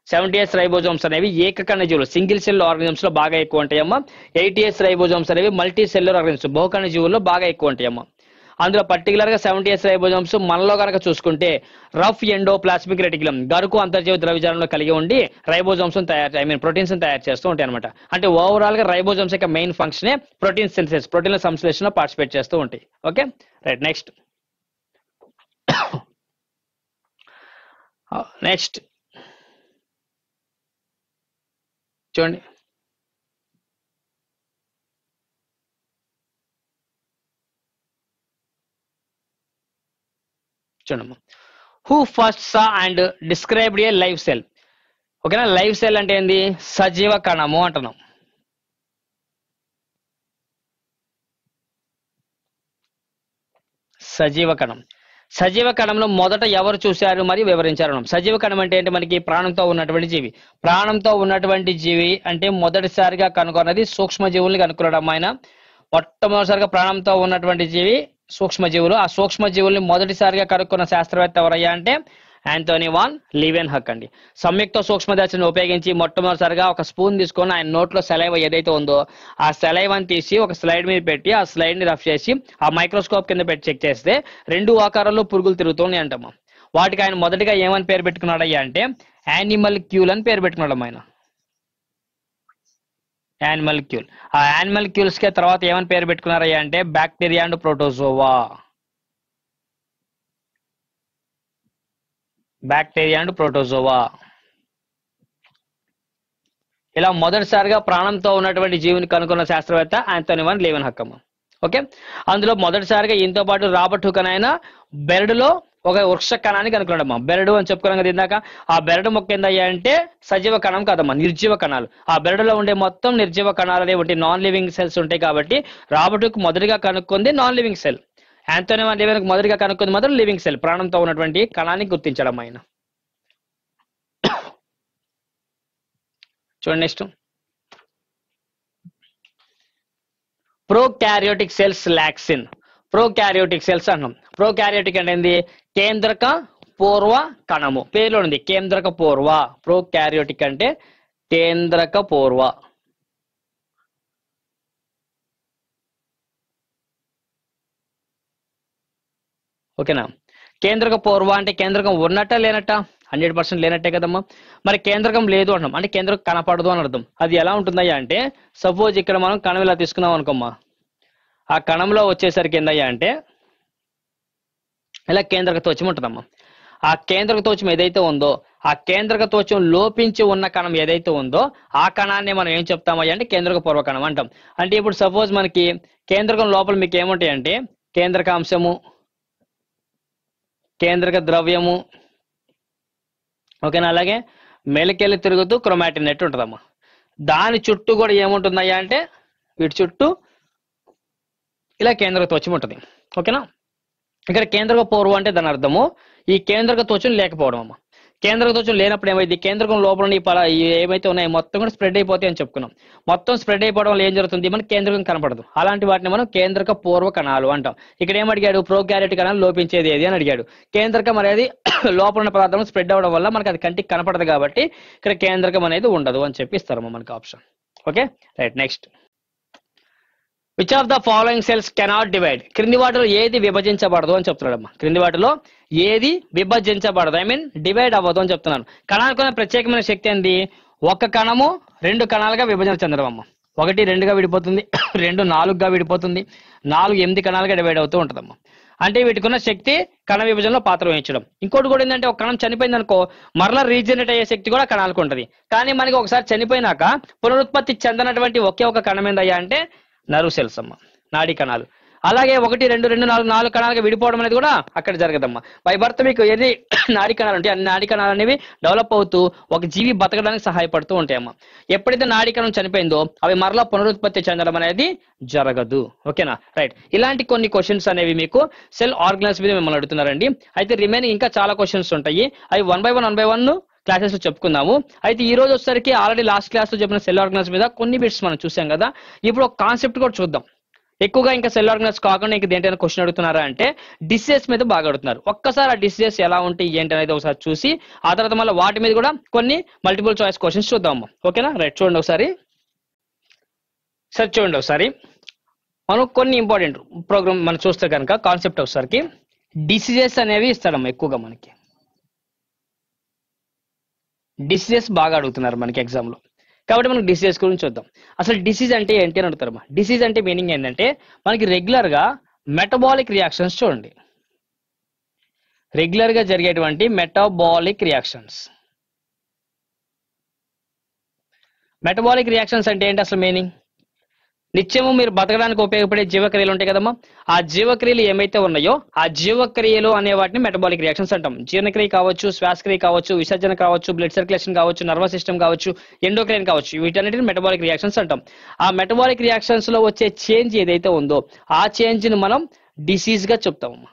70S రైబోజోమ్స్ అనేవి ఏకకణ జీవులు, సింగిల్ సెల్ ఆర్గానిజమ్స్ లో బాగా ఎక్కువ ఉంటాయమ్మా. 80S రైబోజోమ్స్ అనేవి మల్టీ సెల్యులర్ ఆర్గానిజమ్స్, బహుకణ జీవుల్లో బాగా ఎక్కువ ఉంటాయమ్మా. అందులో పర్టికులర్ గా 70S రైబోజోమ్స్ మనలో కనుక చూసుకుంటే రఫ్ ఎండోప్లాస్మిక్ రెటిక్యులం, గరుకు అంతర్జీవ ద్రవ్యజాలంలో కలిగి ఉండి రైబోజోమ్స్ ప్రోటీన్స్ తయారు చేస్తూ ఉంటాయి అనమాట. అంటే ఓవరాల్ గా రైబోజోమ్స్ యొక్క మెయిన్ ఫంక్షనే ప్రోటీన్ సింథసిస్, ప్రోటీన్ల సంశ్లేషణలో పార్టిసిపేట్ చేస్తూ ఉంటాయి. Okay right. నెక్స్ట్ చూడండి, who first saw and described A live cell. ఓకేనా, లైవ్ సెల్ అంటే ఏంది, సజీవ కణము అంటున్నాం. సజీవ కణం, సజీవ కణంలో మొదట ఎవరు చూశారు మరియు వివరించారు. సజీవ కణం అంటే ఏంటి, మనకి ప్రాణంతో ఉన్నటువంటి జీవి. ప్రాణంతో ఉన్నటువంటి జీవి అంటే మొదటిసారిగా కనుగొన్నది సూక్ష్మజీవుల్ని కనుక్కునడం. ఆయన మొట్టమొదటిసారిగా ప్రాణంతో ఉన్నటువంటి జీవి సూక్ష్మజీవులు. ఆ సూక్ష్మజీవుల్ని మొదటిసారిగా కనుక్కున్న శాస్త్రవేత్త ఎవరయ్యా అంటే యాంటోనీ వాన్ లీవెన్హక్ అండి. సంయుక్త సూక్ష్మదర్శిని ఉపయోగించి మొట్టమొదటిసారిగా ఒక స్పూన్ తీసుకొని ఆయన నోట్లో సెలైవ ఏదైతే ఉందో ఆ సెలైవని తీసి ఒక స్లైడ్ మీద పెట్టి ఆ స్లైడ్ ని రఫ్ చేసి ఆ మైక్రోస్కోప్ కింద పెట్టి చెక్ చేస్తే 2 ఆకారాల్లో పురుగులు తిరుగుతున్నాయి అంటాము. వాటికి ఆయన మొదటిగా ఏమని పేరు పెట్టుకున్నాడయ్యా అంటే యానిమల్ క్యూల్ అని పేరు పెట్టుకున్నాడు ఆయన. Animal cool. ఆ యానిమల్ క్యూల్స్ కి తర్వాత ఏమని పేరు పెట్టుకున్నారయ్యా అంటే bacteria and protozoa. Bacteria and protozoa. ఇలా మొదటిసారిగా ప్రాణంతో ఉన్నటువంటి జీవిని కనుక్కున్న శాస్త్రవేత్త యాంటోనీ వాన్ లీవెన్హక్. ఓకే, అందులో మొదటిసారిగా ఈయనతో పాటు రాబర్ట్ హుక్ ఆయన బెరడులో ఒక వృక్ష కణాన్ని కనుక్కున్నాడమ్మా. బెరడు అని చెప్పుకున్నాం కదా ఇందాక. ఆ బెరడు మొక్క ఏందయ్యా అంటే సజీవ కణం కాదమ్మా, నిర్జీవ కణాలు. ఆ బెరడులో ఉండే మొత్తం నిర్జీవ కణాలు అనేవి ఉంటాయి, నాన్ లివింగ్ సెల్స్ ఉంటాయి. కాబట్టి రాబర్ట్ హుక్ మొదటిగా కనుక్కుంది non living cell. Antony van Leeuwenhoek మొదటిగా కనుక్కుంది మాత్రం లివింగ్ సెల్, ప్రాణంతో ఉన్నటువంటి కణాన్ని గుర్తించడం ఆయన. చూడండి నెక్స్ట్, ప్రోకారియోటిక్ సెల్స్ లాక్సిన్. ప్రోకారియోటిక్ సెల్స్ అన్నాం. ప్రోకారియోటిక్ అంటే ఏంది, కేంద్రక పూర్వ కణము. పేరులో ఉంది కేంద్రక పూర్వ. ప్రోకారియోటిక్ అంటే కేంద్రక పూర్వ. ఓకేనా, కేంద్రక పూర్వ అంటే కేంద్రకం ఉన్నట్ట లేనట్ట, 100% లేనట్టే కదమ్మా. మరి కేంద్రకం లేదు అంటాం అంటే కేంద్రకం కనపడదు అని అర్థం. అది ఎలా ఉంటుందయ్యా అంటే సపోజ్ ఇక్కడ మనం కణం ఇలా తీసుకున్నాం అనుకోమ్మా, ఆ కణంలో వచ్చేసరికి ఏందయ్యా అంటే ఇలా కేంద్రక తోచం ఉంటుందమ్మా. ఆ కేంద్రక తోచం ఏదైతే ఉందో ఆ కేంద్రక తోచం లోపించి ఉన్న కణం ఏదైతే ఉందో ఆ కణాన్ని మనం ఏం చెప్తామయ్యా అంటే కేంద్రక పూర్వ కణం అంటాం. అంటే ఇప్పుడు సపోజ్ మనకి కేంద్రకం లోపల మీకు ఏముంటాయంటే కేంద్రకాంశము, కేంద్రక ద్రవ్యము, ఓకేనా, అలాగే మెలికెళ్ళి తిరుగుతూ క్రోమాటిన్ నెట్ ఉంటుందమ్మా. దాని చుట్టూ కూడా ఏముంటుందయ్యా అంటే వీటి చుట్టూ ఇలా కేంద్రక తోచం ఉంటుంది. ఓకేనా, ఇక్కడ కేంద్రక పూర్వం అంటే దాని అర్థము ఈ కేంద్రక తోచం లేకపోవడం అమ్మా. కేంద్రక తోచం లేనప్పుడు ఏమైంది, కేంద్రకం లోపల ఏమైతే ఉన్నాయో మొత్తం కూడా స్ప్రెడ్ అయిపోతాయి అని చెప్పుకున్నాం. మొత్తం స్ప్రెడ్ అయిపోవడం వల్ల ఏం జరుగుతుంది, మనకి కేంద్రకం కనపడదు. అలాంటి వాటిని మనం కేంద్రక పూర్వ కణాలు అంటాం. ఇక్కడ ఏమడిగాడు, ప్రోకారియోటిక్ కణాలు లోపించేది ఏది అని అడిగాడు. కేంద్రకం అనేది లోపల ఉన్న పదార్థం స్ప్రెడ్ అవడం వల్ల మనకి అది కంటికి కనపడదు కాబట్టి ఇక్కడ కేంద్రకం అనేది ఉండదు అని చెప్పి ఇస్తారమ్మా మనకి option. Okay right. Next, which of the following cells cannot divide. క్రింది వాటిలో ఏది విభజించబడదు అని చెప్తున్నాడమ్మా. క్రింది వాటిలో ఏది విభజించబడదు, డివైడ్ అవ్వదు అని చెప్తున్నాను. కణానికి ఉన్న ప్రత్యేకమైన శక్తి ఏంది, ఒక కణము 2 కణాలుగా విభజన చెందడం అమ్మా. 1 2గా విడిపోతుంది, 2 4గా విడిపోతుంది, 4 8 కణాలుగా డివైడ్ అవుతూ ఉంటుందమ్మా. అంటే వీటికి ఉన్న శక్తి కణ విభజనలో పాత్ర వహించడం. ఇంకోటి కూడా ఏంటంటే ఒక కణం చనిపోయింది అనుకో మరలా రీజనరేట్ అయ్యే శక్తి కూడా కణాలకు ఉంటుంది. కానీ మనకి ఒకసారి చనిపోయినాక పునరుత్పత్తి చెందనటువంటి ఒకే ఒక కణం ఏందయ్యా అంటే నర్వ్ సెల్స్ అమ్మ, నాడీ కణాలు. అలాగే 1, 2, 2, 4, 4 కణాలుగా విడిపోవడం అనేది కూడా అక్కడ జరగదమ్మా. బై బర్త్ మీకు ఎన్ని నాడీ కణాలు ఉంటాయి, అన్ని నాడీ కణాలు అనేవి డెవలప్ అవుతూ ఒక జీవి బతకడానికి సహాయపడుతూ ఉంటాయమ్మా. ఎప్పుడైతే నాడీ కణం చనిపోయిందో అవి మరలా పునరుత్పత్తి చెందడం అనేది జరగదు. ఓకేనా, రైట్. ఇలాంటి కొన్ని క్వశ్చన్స్ అనేవి మీకు సెల్ ఆర్గనైజ్ మీద మిమ్మల్ని అడుగుతున్నారండి. అయితే రిమైనింగ్ ఇంకా చాలా క్వశ్చన్స్ ఉంటాయి, అవి వన్ బై వన్ క్లాసెస్ లో చెప్పుకుందాము. అయితే ఈ రోజు వచ్చేసరికి ఆల్రెడీ లాస్ట్ క్లాస్ లో చెప్పిన సెల్ ఆర్గనైజ్ మీద కొన్ని బిట్స్ మనం చూసాం కదా. ఇప్పుడు ఒక కాన్సెప్ట్ కూడా చూద్దాం. ఎక్కువగా ఇంకా సెల్ ఆర్గనైజ్ కాకుండా ఇంకా దేంటైనా క్వశ్చన్ అడుగుతున్నారా అంటే డిసీజెస్ మీద బాగా అడుగుతున్నారు. ఒక్కసారి ఆ డిసీజెస్ ఎలా ఉంటాయి ఏంటి అనేది ఒకసారి చూసి ఆ తర్వాత మళ్ళీ వాటి మీద కూడా కొన్ని మల్టిపుల్ చాయిస్ క్వశ్చన్స్ చూద్దాము. ఓకేనా, రైట్. చూడండి ఒకసారి, చూడండి ఒకసారి మనం కొన్ని ఇంపార్టెంట్ ప్రోగ్రామ్ మనం చూస్తే కనుక కాన్సెప్ట్ ఒకసారికి డిసీజెస్ అనేవి ఇస్తాడమ్మా. ఎక్కువగా మనకి డిసీజెస్ బాగా అడుగుతున్నారు మనకి ఎగ్జామ్ లో, కాబట్టి మనకి డిసీజెస్ గురించి చూద్దాం. అసలు డిసీజ్ అంటే ఏంటి అని అడుగుతారమ్మా. డిసీజ్ అంటే మీనింగ్ ఏంటంటే మనకి రెగ్యులర్ గా మెటబాలిక్ రియాక్షన్స్, చూడండి రెగ్యులర్ గా జరిగేటువంటి మెటబాలిక్ రియాక్షన్స్. మెటబాలిక్ రియాక్షన్స్ అంటే ఏంటి అసలు మీనింగ్? నిత్యము మీరు బతకడానికి ఉపయోగపడే జీవక్రియలు ఉంటాయి కదమ్మా. ఆ జీవక్రియలు ఏమైతే ఉన్నాయో ఆ జీవక్రియలు అనే వాటిని మెటబాలిక్ రియాక్షన్స్ అంటాం. జీర్ణక్రియ కావచ్చు, శ్వాసక్రియ కావచ్చు, విసర్జన కావచ్చు, బ్లడ్ సర్క్యులేషన్ కావచ్చు, నర్వస్ సిస్టమ్ కావచ్చు, ఎండోక్రైన్ కావచ్చు, వీటన్నిటిని మెటబాలిక్ రియాక్షన్స్ అంటాం. ఆ మెటబాలిక్ రియాక్షన్స్ లో వచ్చే చేంజ్ ఏదైతే ఉందో ఆ చేంజ్ ని మనం డిసీజ్ గా చెప్తామమ్మా.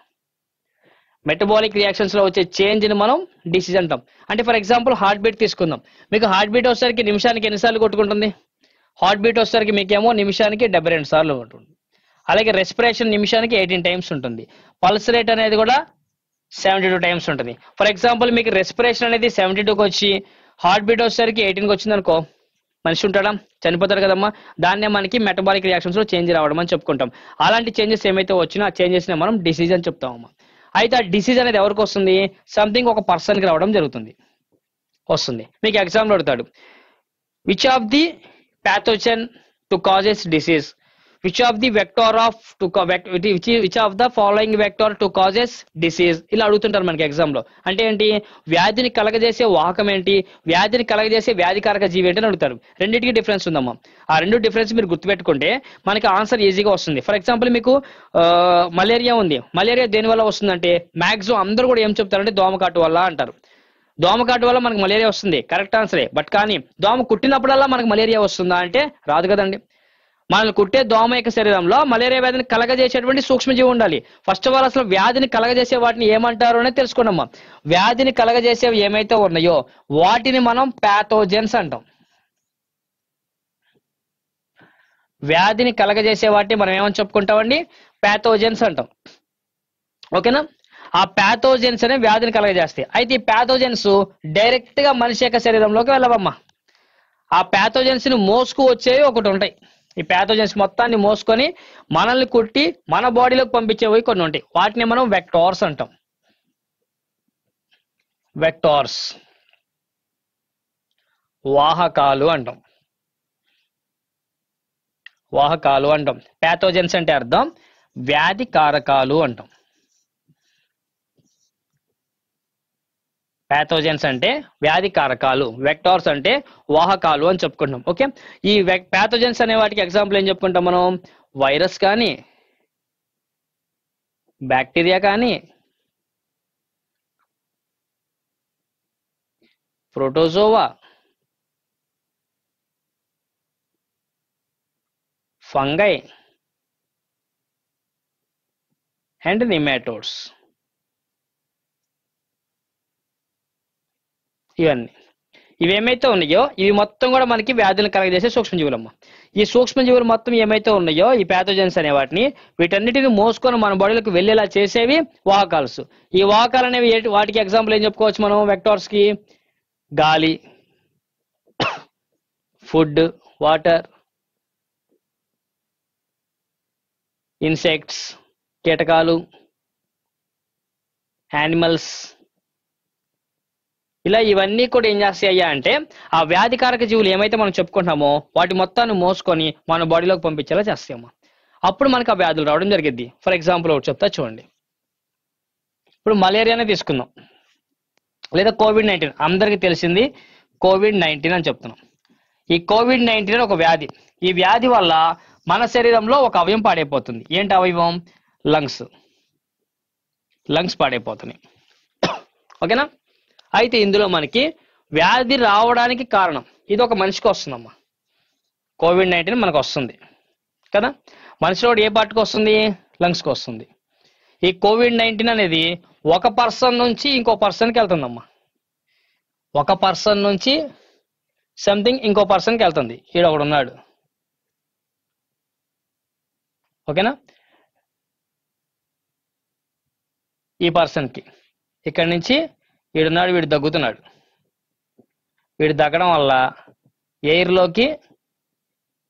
మెటబాలిక్ రియాక్షన్స్ లో వచ్చే చేంజ్ ని మనం డిసీజ్ అంటాం. అంటే ఫర్ ఎగ్జాంపుల్ హార్ట్ బీట్ తీసుకుందాం. మీకు హార్ట్ బీట్ వచ్చేసరికి నిమిషానికి ఎన్నిసార్లు కొట్టుకుంటుంది? హార్ట్ బీట్ వచ్చేసరికి మీకేమో నిమిషానికి 72 సార్లు ఉంటుంది. అలాగే రెస్పిరేషన్ నిమిషానికి 18 టైమ్స్ ఉంటుంది. పల్స్ రేట్ అనేది కూడా 72 టైమ్స్ ఉంటుంది. ఫర్ ఎగ్జాంపుల్ మీకు రెస్పిరేషన్ అనేది 72కి వచ్చి హార్ట్ బీట్ వచ్చేసరికి 18కి వచ్చింది అనుకో, మనిషి ఉంటాడా? చనిపోతాడు కదమ్మా. దాన్నే మనకి మెటబాలిక్ రియాక్షన్స్ లో చేంజ్ రావడం అని చెప్పుకుంటాం. అలాంటి చేంజెస్ ఏమైతే వచ్చినా ఆ చేంజెస్ ని మనం డిసీజ్ అని చెప్తామమ్మా. అయితే ఆ డిసీజ్ అనేది ఎవరికి వస్తుంది? సంథింగ్ ఒక పర్సన్ కి రావడం వస్తుంది. మీకు ఎగ్జామ్ లో అడుగుతాడు, which of the pathogen to causes disease, which of the which of the following vector to causes disease, ఇలా అడుగుతుంటారు మనకి ఎగ్జామ్ లో. అంటే ఏంటి? వ్యాధిని కలగజేసే వాహకం ఏంటి, వ్యాధిని కలగజేసే వ్యాధికారక జీవి ఏంటి అని అడుగుతారు. రెండింటికి డిఫరెన్స్ ఉందమ్మా. ఆ రెండు డిఫరెన్స్ మీరు గుర్తుపెట్టుకుంటే మనకి ఆన్సర్ ఈజీగా వస్తుంది. ఫర్ ఎగ్జాంపుల్ మీకు మలేరియా ఉంది. మలేరియా దేని వల్ల వస్తుందంటే మాక్సిమం అందరూ కూడా ఏం చెప్తారంటే దోమకాటు వల్ల అంటారు. దోమకాటు వల్ల మనకు మలేరియా వస్తుంది, కరెక్ట్ ఆన్సరే. బట్ కానీ దోమ కుట్టినప్పుడల్లా మనకు మలేరియా వస్తుందా అంటే రాదు కదండి. మనల్ని కుట్టే దోమ యొక్క శరీరంలో మలేరియా వ్యాధిని కలగజేసేటువంటి సూక్ష్మజీవి ఉండాలి. ఫస్ట్ ఆఫ్ ఆల్ అసలు వ్యాధిని కలగజేసే వాటిని ఏమంటారు అనేది తెలుసుకున్నామా. వ్యాధిని కలగజేసేవి ఏమైతే ఉన్నాయో వాటిని మనం ప్యాథోజెన్స్ అంటాం. వ్యాధిని కలగజేసే వాటిని మనం ఏమని చెప్పుకుంటామండి? ప్యాథోజెన్స్ అంటాం. ఓకేనా? ఆ ప్యాథోజెన్స్ అనే వ్యాధిని కలగజేస్తాయి. అయితే ఈ ప్యాథోజెన్స్ డైరెక్ట్ గా మనిషి యొక్క శరీరంలోకి వెళ్ళవమ్మా. ఆ ప్యాథోజెన్స్ ని మోసుకు వచ్చేవి ఒకటి ఉంటాయి. ఈ ప్యాథోజెన్స్ మొత్తాన్ని మోసుకొని మనల్ని కుట్టి మన బాడీలోకి పంపించేవి కొన్ని ఉంటాయి. వాటిని మనం వెక్టార్స్ అంటాం. వెక్టార్స్, వాహకాలు అంటాం. ప్యాథోజెన్స్ అంటే అర్థం వ్యాధి కారకాలు అంటాం. ప్యాథోజెన్స్ అంటే వ్యాధి కారకాలు, వెక్టార్స్ అంటే వాహకాలు అని చెప్పుకుంటాం. ఓకే, ఈ ప్యాథోజెన్స్ అనే వాటికి ఎగ్జాంపుల్ ఏం చెప్పుకుంటాం మనం? వైరస్ కానీ, బ్యాక్టీరియా కానీ, ప్రోటోజోవా, ఫంగై అండ్ నిమాటోడ్స్. ఇవేమైతే ఉన్నాయో ఇవి మొత్తం కూడా మనకి వ్యాధులను కలగజేసే సూక్ష్మజీవులమ్మ. ఈ సూక్ష్మజీవులు మొత్తం ఏమైతే ఉన్నాయో ఈ ప్యాథోజన్స్ అనే వీటన్నిటిని మోసుకొని మన బాడీలోకి వెళ్ళేలా చేసేవి వాహకాల్స్. ఈ వాహకాలు అనేవి వాటికి ఎగ్జాంపుల్ ఏం చెప్పుకోవచ్చు మనం? వెక్టార్స్ కి గాలి, ఫుడ్, వాటర్, ఇన్సెక్ట్స్ కీటకాలు, యానిమల్స్, ఇలా ఇవన్నీ కూడా ఏం చేస్తాయ్యా అంటే ఆ వ్యాధికారక జీవులు ఏమైతే మనం చెప్పుకుంటున్నామో వాటి మొత్తాన్ని మోసుకొని మన బాడీలోకి పంపించేలా చేస్తామా. అప్పుడు మనకు ఆ వ్యాధులు రావడం జరిగింది. ఫర్ ఎగ్జాంపుల్ ఒకటి చెప్తా చూడండి. ఇప్పుడు మలేరియానే తీసుకుందాం, లేదా కోవిడ్-19 అందరికీ తెలిసింది కోవిడ్-19 అని చెప్తున్నాం. ఈ COVID-19 ఒక వ్యాధి. ఈ వ్యాధి వల్ల మన శరీరంలో ఒక అవయవం పాడైపోతుంది. ఏంటి అవయవం? లంగ్స్ పాడైపోతున్నాయి. ఓకేనా? అయితే ఇందులో మనకి వ్యాధి రావడానికి కారణం ఇది ఒక మనిషికి వస్తుందమ్మా. COVID-19 మనకు వస్తుంది కదా. మనిషిలో ఏ పార్ట్కి వస్తుంది? లంగ్స్కి వస్తుంది. ఈ COVID-19 అనేది ఒక పర్సన్ నుంచి ఇంకో పర్సన్కి వెళ్తుందమ్మా. ఒక పర్సన్ నుంచి సంథింగ్ ఇంకో పర్సన్కి వెళ్తుంది. ఈడ ఒకడు ఉన్నాడు. ఓకేనా? ఈ పర్సన్కి ఇక్కడి నుంచి వీడున్నాడు, వీడు దగ్గుతున్నాడు. వీడు దగ్గడం వల్ల ఎయిర్లోకి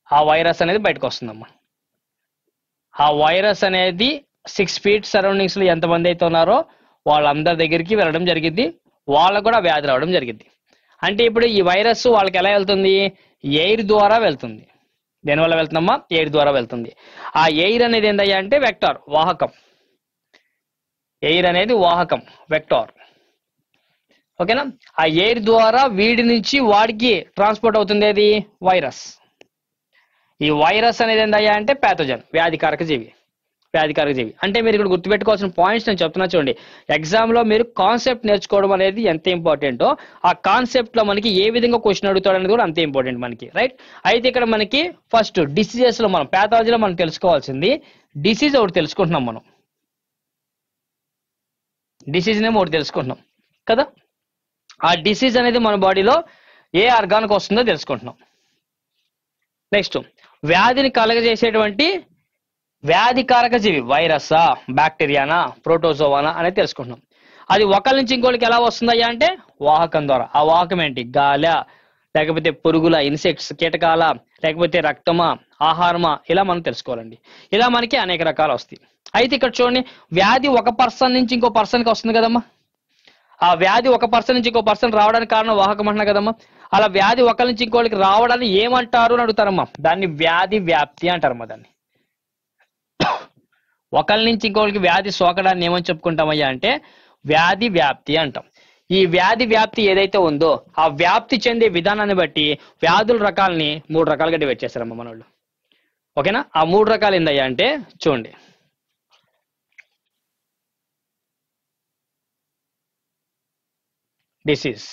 ఆ వైరస్ అనేది బయటకు వస్తుందమ్మా. ఆ వైరస్ అనేది 6 feet సరౌండింగ్స్లో ఎంతమంది అయితే ఉన్నారో వాళ్ళందరి దగ్గరికి వెళ్ళడం జరిగింది. వాళ్ళకు కూడా వ్యాధి రావడం జరిగింది. అంటే ఇప్పుడు ఈ వైరస్ వాళ్ళకి ఎలా వెళ్తుంది? ఎయిర్ ద్వారా వెళ్తుంది. దేనివల్ల వెళ్తుందమ్మా? ఎయిర్ ద్వారా వెళ్తుంది. ఆ ఎయిర్ అనేది ఏందయ్యా అంటే వెక్టార్, వాహకం. ఎయిర్ అనేది వాహకం, వెక్టార్. ఓకేనా? ఆ ఎయిర్ ద్వారా వీడి నుంచి వాడికి ట్రాన్స్పోర్ట్ అవుతుంది ఏది? వైరస్. ఈ వైరస్ అనేది ఏందయ్యా అంటే ప్యాథోజన్, వ్యాధికారక జీవి. అంటే మీరు ఇక్కడ గుర్తుపెట్టుకోవాల్సిన పాయింట్స్ నేను చెప్తున్నా చూడండి. ఎగ్జామ్లో మీరు కాన్సెప్ట్ నేర్చుకోవడం అనేది ఎంత ఇంపార్టెంటో ఆ కాన్సెప్ట్లో మనకి ఏ విధంగా క్వశ్చన్ అడుగుతాడు అనేది కూడా అంతే ఇంపార్టెంట్ మనకి, రైట్? అయితే ఇక్కడ మనకి ఫస్ట్ డిసీజెస్లో మనం ప్యాథాలజీలో మనం తెలుసుకోవాల్సింది డిసీజ్ ఒకటి తెలుసుకుంటున్నాం. మనం డిసీజ్ నేమ్ ఒకటి తెలుసుకుంటున్నాం కదా. ఆ డిసీజ్ అనేది మన బాడీలో ఏ ఆర్గాన్కి వస్తుందో తెలుసుకుంటున్నాం. నెక్స్ట్ వ్యాధిని కలగజేసేటువంటి వ్యాధికారక జీవి వైరసా, బ్యాక్టీరియానా, ప్రోటోజోవానా అనేది తెలుసుకుంటున్నాం. అది ఒకరి నుంచి ఇంకోటికి ఎలా వస్తుందయ్యా అంటే వాహకం ద్వారా. ఆ వాహకం ఏంటి? గాలి, లేకపోతే పురుగుల, ఇన్సెక్ట్స్, కీటకాల, లేకపోతే రక్తమా, ఆహారమా, ఇలా మనం తెలుసుకోవాలండి. ఇలా మనకి అనేక రకాలు వస్తాయి. అయితే ఇక్కడ చూడండి, వ్యాధి ఒక పర్సన్ నుంచి ఇంకో పర్సన్కి వస్తుంది కదమ్మా. ఆ వ్యాధి ఒక పర్సన్ నుంచి ఇంకో పర్సన్ రావడానికి కారణం వాహకం అంటున్నా కదమ్మా. అలా వ్యాధి ఒకరి నుంచి ఇంకోటికి రావడాన్ని ఏమంటారు అని అడుగుతారమ్మా. దాన్ని వ్యాధి వ్యాప్తి అంటారమ్మా. దాన్ని ఒకరి నుంచి ఇంకోటికి వ్యాధి సోకడాన్ని ఏమని చెప్పుకుంటామయ్యా అంటే వ్యాధి వ్యాప్తి అంటాం. ఈ వ్యాధి వ్యాప్తి ఏదైతే ఉందో ఆ వ్యాప్తి చెందే విధానాన్ని బట్టి వ్యాధుల రకాలని 3 రకాలుగా డివైడ్ చేశారమ్మా మన వాళ్ళు. ఓకేనా? ఆ 3 రకాలు ఏందయ్యా అంటే చూడండి. డిసీజ్,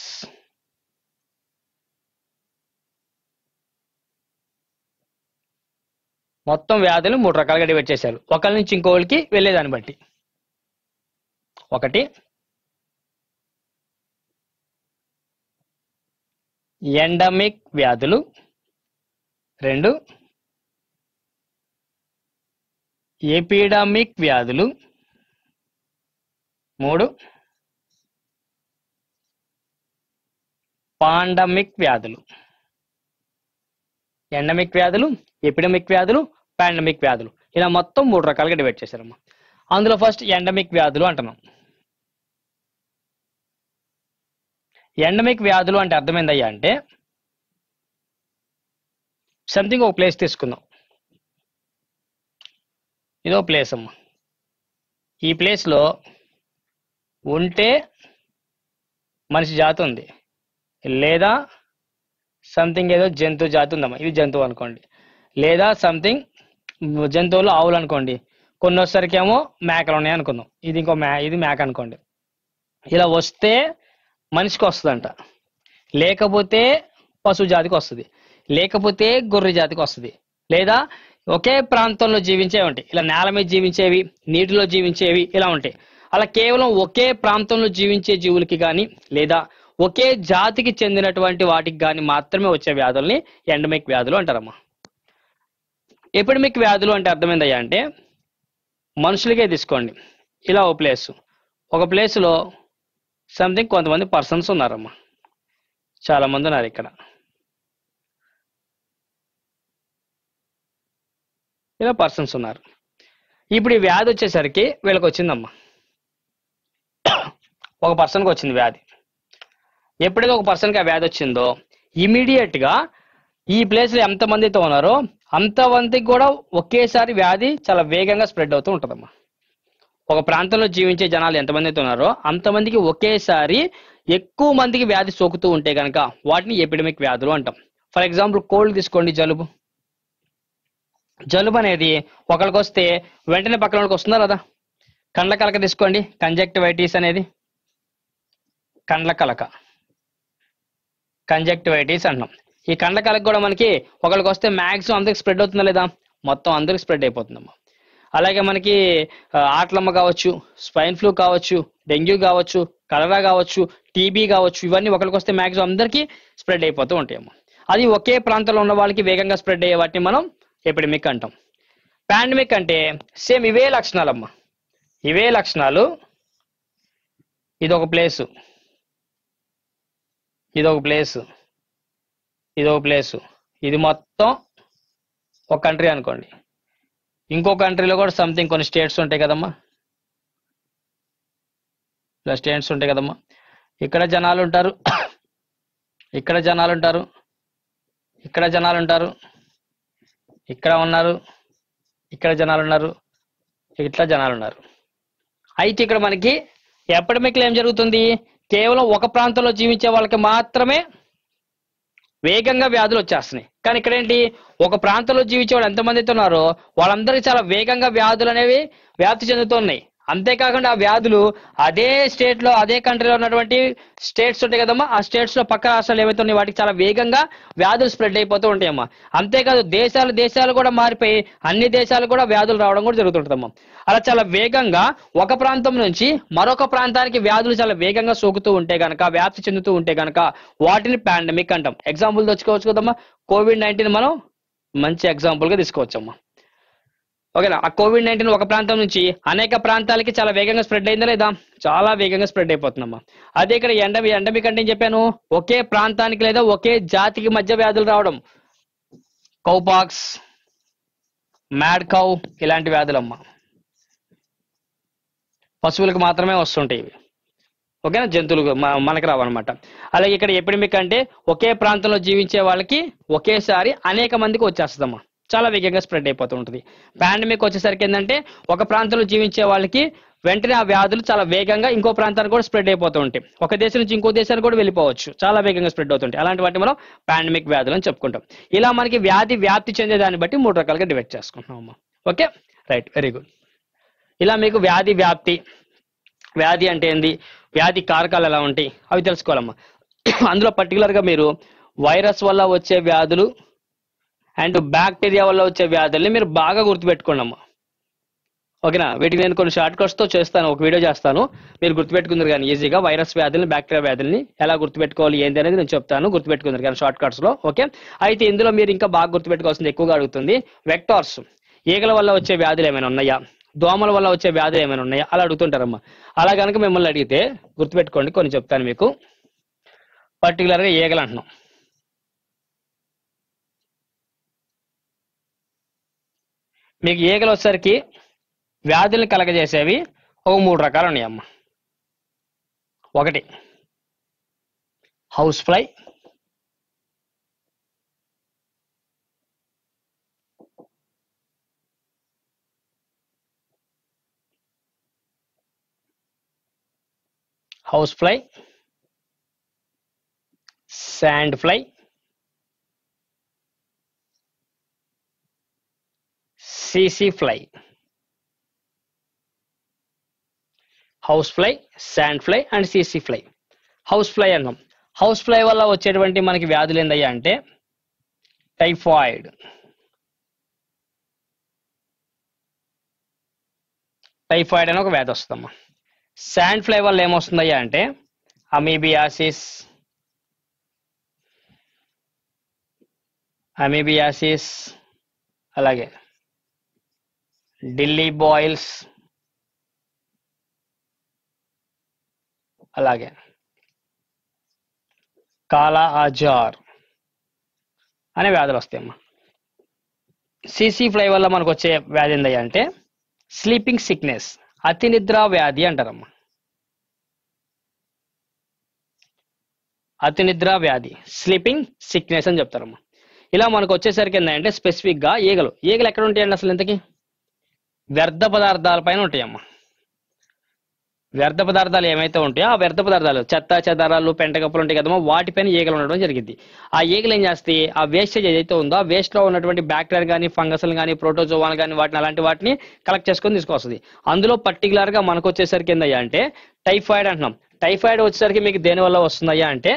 మొత్తం వ్యాధులు 3 రకాలుగా డివైడ్ చేశారు ఒకరి నుంచి ఇంకోళ్ళకి వెళ్ళేదాన్ని బట్టి. ఒకటి ఎండమిక్ వ్యాధులు, 2 ఎపిడమిక్ వ్యాధులు, 3 పాండమిక్ వ్యాధులు. ఎండమిక్ వ్యాధులు, ఎపిడమిక్ వ్యాధులు, పాండమిక్ వ్యాధులు, ఇలా మొత్తం 3 రకాలుగా డివైడ్ చేశారమ్మా. అందులో ఫస్ట్ ఎండమిక్ వ్యాధులు అంటున్నాం. ఎండమిక్ వ్యాధులు అంటే అర్థమైందయ్యా అంటే సంథింగ్ ఒక ప్లేస్ తీసుకుందాం. ఇదో ప్లేస్ అమ్మా. ఈ ప్లేస్లో ఉంటే మనిషి జాతి ఉంది, లేదా సంథింగ్ ఏదో జంతు జాతి ఉందమ్మా. ఇది జంతువు అనుకోండి, లేదా సంథింగ్ జంతువులు ఆవులు అనుకోండి. కొన్ని వచ్చేసరికి ఏమో మేకలు ఉన్నాయి అనుకుందాం. ఇది ఇంకో ఇది మేక అనుకోండి. ఇలా వస్తే మనిషికి వస్తుందంట, లేకపోతే పశు జాతికి వస్తుంది, లేకపోతే గొర్రె జాతికి వస్తుంది, లేదా ఒకే ప్రాంతంలో జీవించేవి ఉంటాయి. ఇలా నేల మీద జీవించేవి, నీటిలో జీవించేవి ఇలా ఉంటాయి. అలా కేవలం ఒకే ప్రాంతంలో జీవించే జీవులకి కానీ లేదా ఒకే జాతికి చెందినటువంటి వాటికి కానీ మాత్రమే వచ్చే వ్యాధుల్ని ఎండమిక్ వ్యాధులు అంటారమ్మా. ఎపిడమిక్ వ్యాధులు అంటే అర్థమైందయ్యా అంటే మనుషులకే తీసుకోండి. ఇలా ఒక ప్లేస్లో సంథింగ్ కొంతమంది పర్సన్స్ ఉన్నారమ్మా. చాలా మంది ఉన్నారు ఇక్కడ. ఇలా పర్సన్స్ ఉన్నారు. ఇప్పుడు ఈ వ్యాధి వచ్చేసరికి వీళ్ళకి వచ్చిందమ్మా. ఒక పర్సన్కి వచ్చింది వ్యాధి. ఎప్పుడైతే ఒక పర్సన్కి ఆ వ్యాధి వచ్చిందో ఇమీడియట్గా ఈ ప్లేస్లో ఎంతమందితో ఉన్నారో అంతమందికి కూడా ఒకేసారి వ్యాధి చాలా వేగంగా స్ప్రెడ్ అవుతూ ఉంటుందమ్మా. ఒక ప్రాంతంలో జీవించే జనాలు ఎంతమందితో ఉన్నారో అంతమందికి ఒకేసారి ఎక్కువ మందికి వ్యాధి సోకుతూ ఉంటే కనుక వాటిని ఎపిడమిక్ వ్యాధులు అంటాం. ఫర్ ఎగ్జాంపుల్ కోల్డ్ తీసుకోండి, జలుబు. జలుబు అనేది ఒకరికి వస్తే వెంటనే పక్కన వాళ్ళకి వస్తుందా లేదా? కండ్ల కలక తీసుకోండి, కంజక్టివైటిస్ అనేది కండ్ల కలక, కంజక్టివైటిస్ అంటున్నాం. ఈ కండ్ల కలక కూడా మనకి ఒకరికి వస్తే మ్యాక్సిమం అందరికి స్ప్రెడ్ అవుతుందా లేదా? మొత్తం అందరికి స్ప్రెడ్ అయిపోతుందమ్మా. అలాగే మనకి ఆట్లమ్మ కావచ్చు, స్వైన్ ఫ్లూ కావచ్చు, డెంగ్యూ కావచ్చు, కలరా కావచ్చు, టీబీ కావచ్చు, ఇవన్నీ ఒకరికి వస్తే మ్యాక్సిమం అందరికీ స్ప్రెడ్ అయిపోతూ ఉంటాయమ్మా. అది ఒకే ప్రాంతంలో ఉన్న వాళ్ళకి వేగంగా స్ప్రెడ్ అయ్యే వాటిని మనం ఎపిడమిక్ అంటాం. పాండమిక్ అంటే సేమ్ ఇవే లక్షణాలమ్మా, ఇవే లక్షణాలు. ఇదొక ప్లేసు, ఇదొక ప్లేసు, ఇదొక ప్లేసు, ఇది మొత్తం ఒక కంట్రీ అనుకోండి. ఇంకో కంట్రీలో కూడా సంథింగ్ కొన్ని స్టేట్స్ ఉంటాయి కదమ్మా, ఇలా స్టేట్స్ ఉంటాయి కదమ్మా. ఇక్కడ జనాలు ఉంటారు, ఇక్కడ జనాలు ఉంటారు, ఇక్కడ జనాలు ఉంటారు, ఇక్కడ ఉన్నారు, ఇక్కడ జనాలు ఉన్నారు, ఇట్లా జనాలు ఉన్నారు. అయితే ఇక్కడ మనకి ఎపిడమిక్లో ఏం జరుగుతుంది? కేవలం ఒక ప్రాంతంలో జీవించే వాళ్ళకి మాత్రమే వేగంగా వ్యాధులు వచ్చేస్తున్నాయి. కానీ ఇక్కడ ఏంటి, ఒక ప్రాంతంలో జీవించే వాళ్ళు ఎంతమంది అయితే ఉన్నారో వాళ్ళందరికీ చాలా వేగంగా వ్యాధులు అనేవి వ్యాప్తి చెందుతున్నాయి. అంతేకాకుండా ఆ వ్యాధులు అదే స్టేట్ లో, అదే కంట్రీలో ఉన్నటువంటి స్టేట్స్ ఉంటాయి కదమ్మా, ఆ స్టేట్స్ లో పక్క రాష్ట్రాలు ఏవైతే ఉన్నాయి వాటికి చాలా వేగంగా వ్యాధులు స్ప్రెడ్ అయిపోతూ ఉంటాయమ్మా. అంతేకాదు దేశాలు కూడా మారిపోయి అన్ని దేశాలు కూడా వ్యాధులు రావడం కూడా జరుగుతుంటుందమ్మా. అలా చాలా వేగంగా ఒక ప్రాంతం నుంచి మరొక ప్రాంతానికి వ్యాధులు చాలా వేగంగా సోకుతూ ఉంటే గనక, వ్యాప్తి చెందుతూ ఉంటే గనక వాటిని పాండమిక్ అంటాం. ఎగ్జాంపుల్ తెచ్చుకోవచ్చు కదమ్మా, కోవిడ్-19 మనం మంచి ఎగ్జాంపుల్ గా తీసుకోవచ్చమ్మా. ఓకేనా? ఆ కోవిడ్-19 ఒక ప్రాంతం నుంచి అనేక ప్రాంతాలకి చాలా వేగంగా స్ప్రెడ్ అయిందా లేదా? చాలా వేగంగా స్ప్రెడ్ అయిపోతుందమ్మా. అదే ఇక్కడ ఎండమిక్ అంటే ఏం చెప్పాను? ఒకే ప్రాంతానికి లేదా ఒకే జాతికి మధ్య వ్యాధులు రావడం. కౌపాక్స్, మ్యాడ్ కౌ ఇలాంటి వ్యాధులమ్మా, పశువులకు మాత్రమే వస్తుంటాయి ఇవి. ఓకేనా? జంతువులు మనకి రావన్నమాట. అలాగే ఇక్కడ ఎపిడమిక్ అంటే ఒకే ప్రాంతంలో జీవించే వాళ్ళకి ఒకేసారి అనేక మందికి వచ్చేస్తుందమ్మా, చాలా వేగంగా స్ప్రెడ్ అయిపోతూ ఉంటుంది. పాండమిక్ వచ్చేసరికి ఏంటంటే ఒక ప్రాంతంలో జీవించే వాళ్ళకి వెంటనే ఆ వ్యాధులు చాలా వేగంగా ఇంకో ప్రాంతానికి కూడా స్ప్రెడ్ అయిపోతూ ఉంటాయి. ఒక దేశం నుంచి ఇంకో దేశానికి కూడా వెళ్ళిపోవచ్చు, చాలా వేగంగా స్ప్రెడ్ అవుతుంటాయి. అలాంటి వాటిని మనం పాండమిక్ వ్యాధులు అని చెప్పుకుంటాం. ఇలా మనకి వ్యాధి వ్యాప్తి చెందే దాన్ని బట్టి 3 రకాలుగా డివైడ్ చేసుకుంటున్నాం అమ్మా. Okay, right, very good. ఇలా మీకు వ్యాధి వ్యాప్తి, వ్యాధి అంటే ఏంది, వ్యాధి కారకాలు ఎలా ఉంటాయి అవి తెలుసుకోవాలమ్మా. అందులో పర్టికులర్గా మీరు వైరస్ వల్ల వచ్చే వ్యాధులు అండ్ బ్యాక్టీరియా వల్ల వచ్చే వ్యాధుల్ని మీరు బాగా గుర్తుపెట్టుకోండి అమ్మా. ఓకేనా? వీటికి నేను కొన్ని షార్ట్ కట్స్తో చేస్తాను, ఒక వీడియో చేస్తాను, మీరు గుర్తుపెట్టుకుందరు కానీ ఈజీగా వైరస్ వ్యాధుల్ని, బ్యాక్టీరియా వ్యాధుల్ని ఎలా గుర్తుపెట్టుకోవాలి ఏంటి అనేది నేను చెప్తాను, గుర్తుపెట్టుకుందరు కానీ షార్ట్ కట్స్లో. ఓకే, అయితే ఇందులో మీరు ఇంకా బాగా గుర్తుపెట్టుకోవాల్సింది ఎక్కువగా అడుగుతుంది వెక్టార్స్. ఈగల వల్ల వచ్చే వ్యాధులు ఏమైనా ఉన్నాయా, దోమల వల్ల వచ్చే వ్యాధులు ఏమైనా ఉన్నాయా అలా అడుగుతుంటారమ్మా. అలా కనుక మిమ్మల్ని అడిగితే గుర్తుపెట్టుకోండి, కొన్ని చెప్తాను మీకు. పర్టికులర్గా ఈగలు అంటున్నాం. మీకు ఈగలు వచ్చేసరికి వ్యాధుల్ని కలగజేసేవి ఒక 3 రకాలు ఉన్నాయమ్మా. ఒకటి house fly, house fly, sand fly, CC fly. House fly, sand fly and CC fly. House fly అన్నాం. హౌస్ ఫ్లై వల్ల వచ్చేటువంటి మనకి వ్యాధులు ఏందయ్యా అంటే టైఫాయిడ్, టైఫాయిడ్ అని ఒక వ్యాధి వస్తుందమ్మా. శాండ్ ఫ్లై వల్ల ఏమొస్తుందయ్యా అంటే అమీబియాసిస్, అలాగే ఢిల్లీ బాయిల్స్, అలాగే కాలా ఆజార్ అనే వ్యాధులు వస్తాయమ్మా. సీసీ ఫ్లై వల్ల మనకు వచ్చే వ్యాధి ఏందయ్యా అంటే స్లీపింగ్ సిక్నెస్, అతి నిద్ర వ్యాధి అంటారమ్మా. అతి నిద్ర వ్యాధి, స్లీపింగ్ సిక్నెస్ అని చెప్తారమ్మా. ఇలా మనకు వచ్చేసరికి ఏంటంటే స్పెసిఫిక్గా ఈగలు ఎక్కడ ఉంటాయండి అసలు ఇంతకీ? వ్యర్థ పదార్థాల పైన ఉంటాయమ్మా. వ్యర్థ పదార్థాలు ఏమైతే ఉంటాయో ఆ వ్యర్థ పదార్థాలు చెత్త చెదారాలు పెంటకప్పులు ఉంటాయి కదమ్మా, వాటిపైన ఈగలు ఉండడం జరిగింది. ఆ ఈగలు ఏం చేస్తాయి, ఆ వేస్టేజ్ ఏదైతే ఉందో ఆ వేస్ట్ లో ఉన్నటువంటి బ్యాక్టీరియా కానీ ఫంగస్లు కానీ ప్రోటోజోవాలు కానీ వాటిని అలాంటి వాటిని కలెక్ట్ చేసుకొని తీసుకొస్తుంది. అందులో పర్టికులర్ గా మనకు వచ్చేసరికి ఏందయ్యా అంటే టైఫాయిడ్ అంటున్నాం. టైఫాయిడ్ వచ్చేసరికి మీకు దేని వల్ల వస్తుందయ్యా అంటే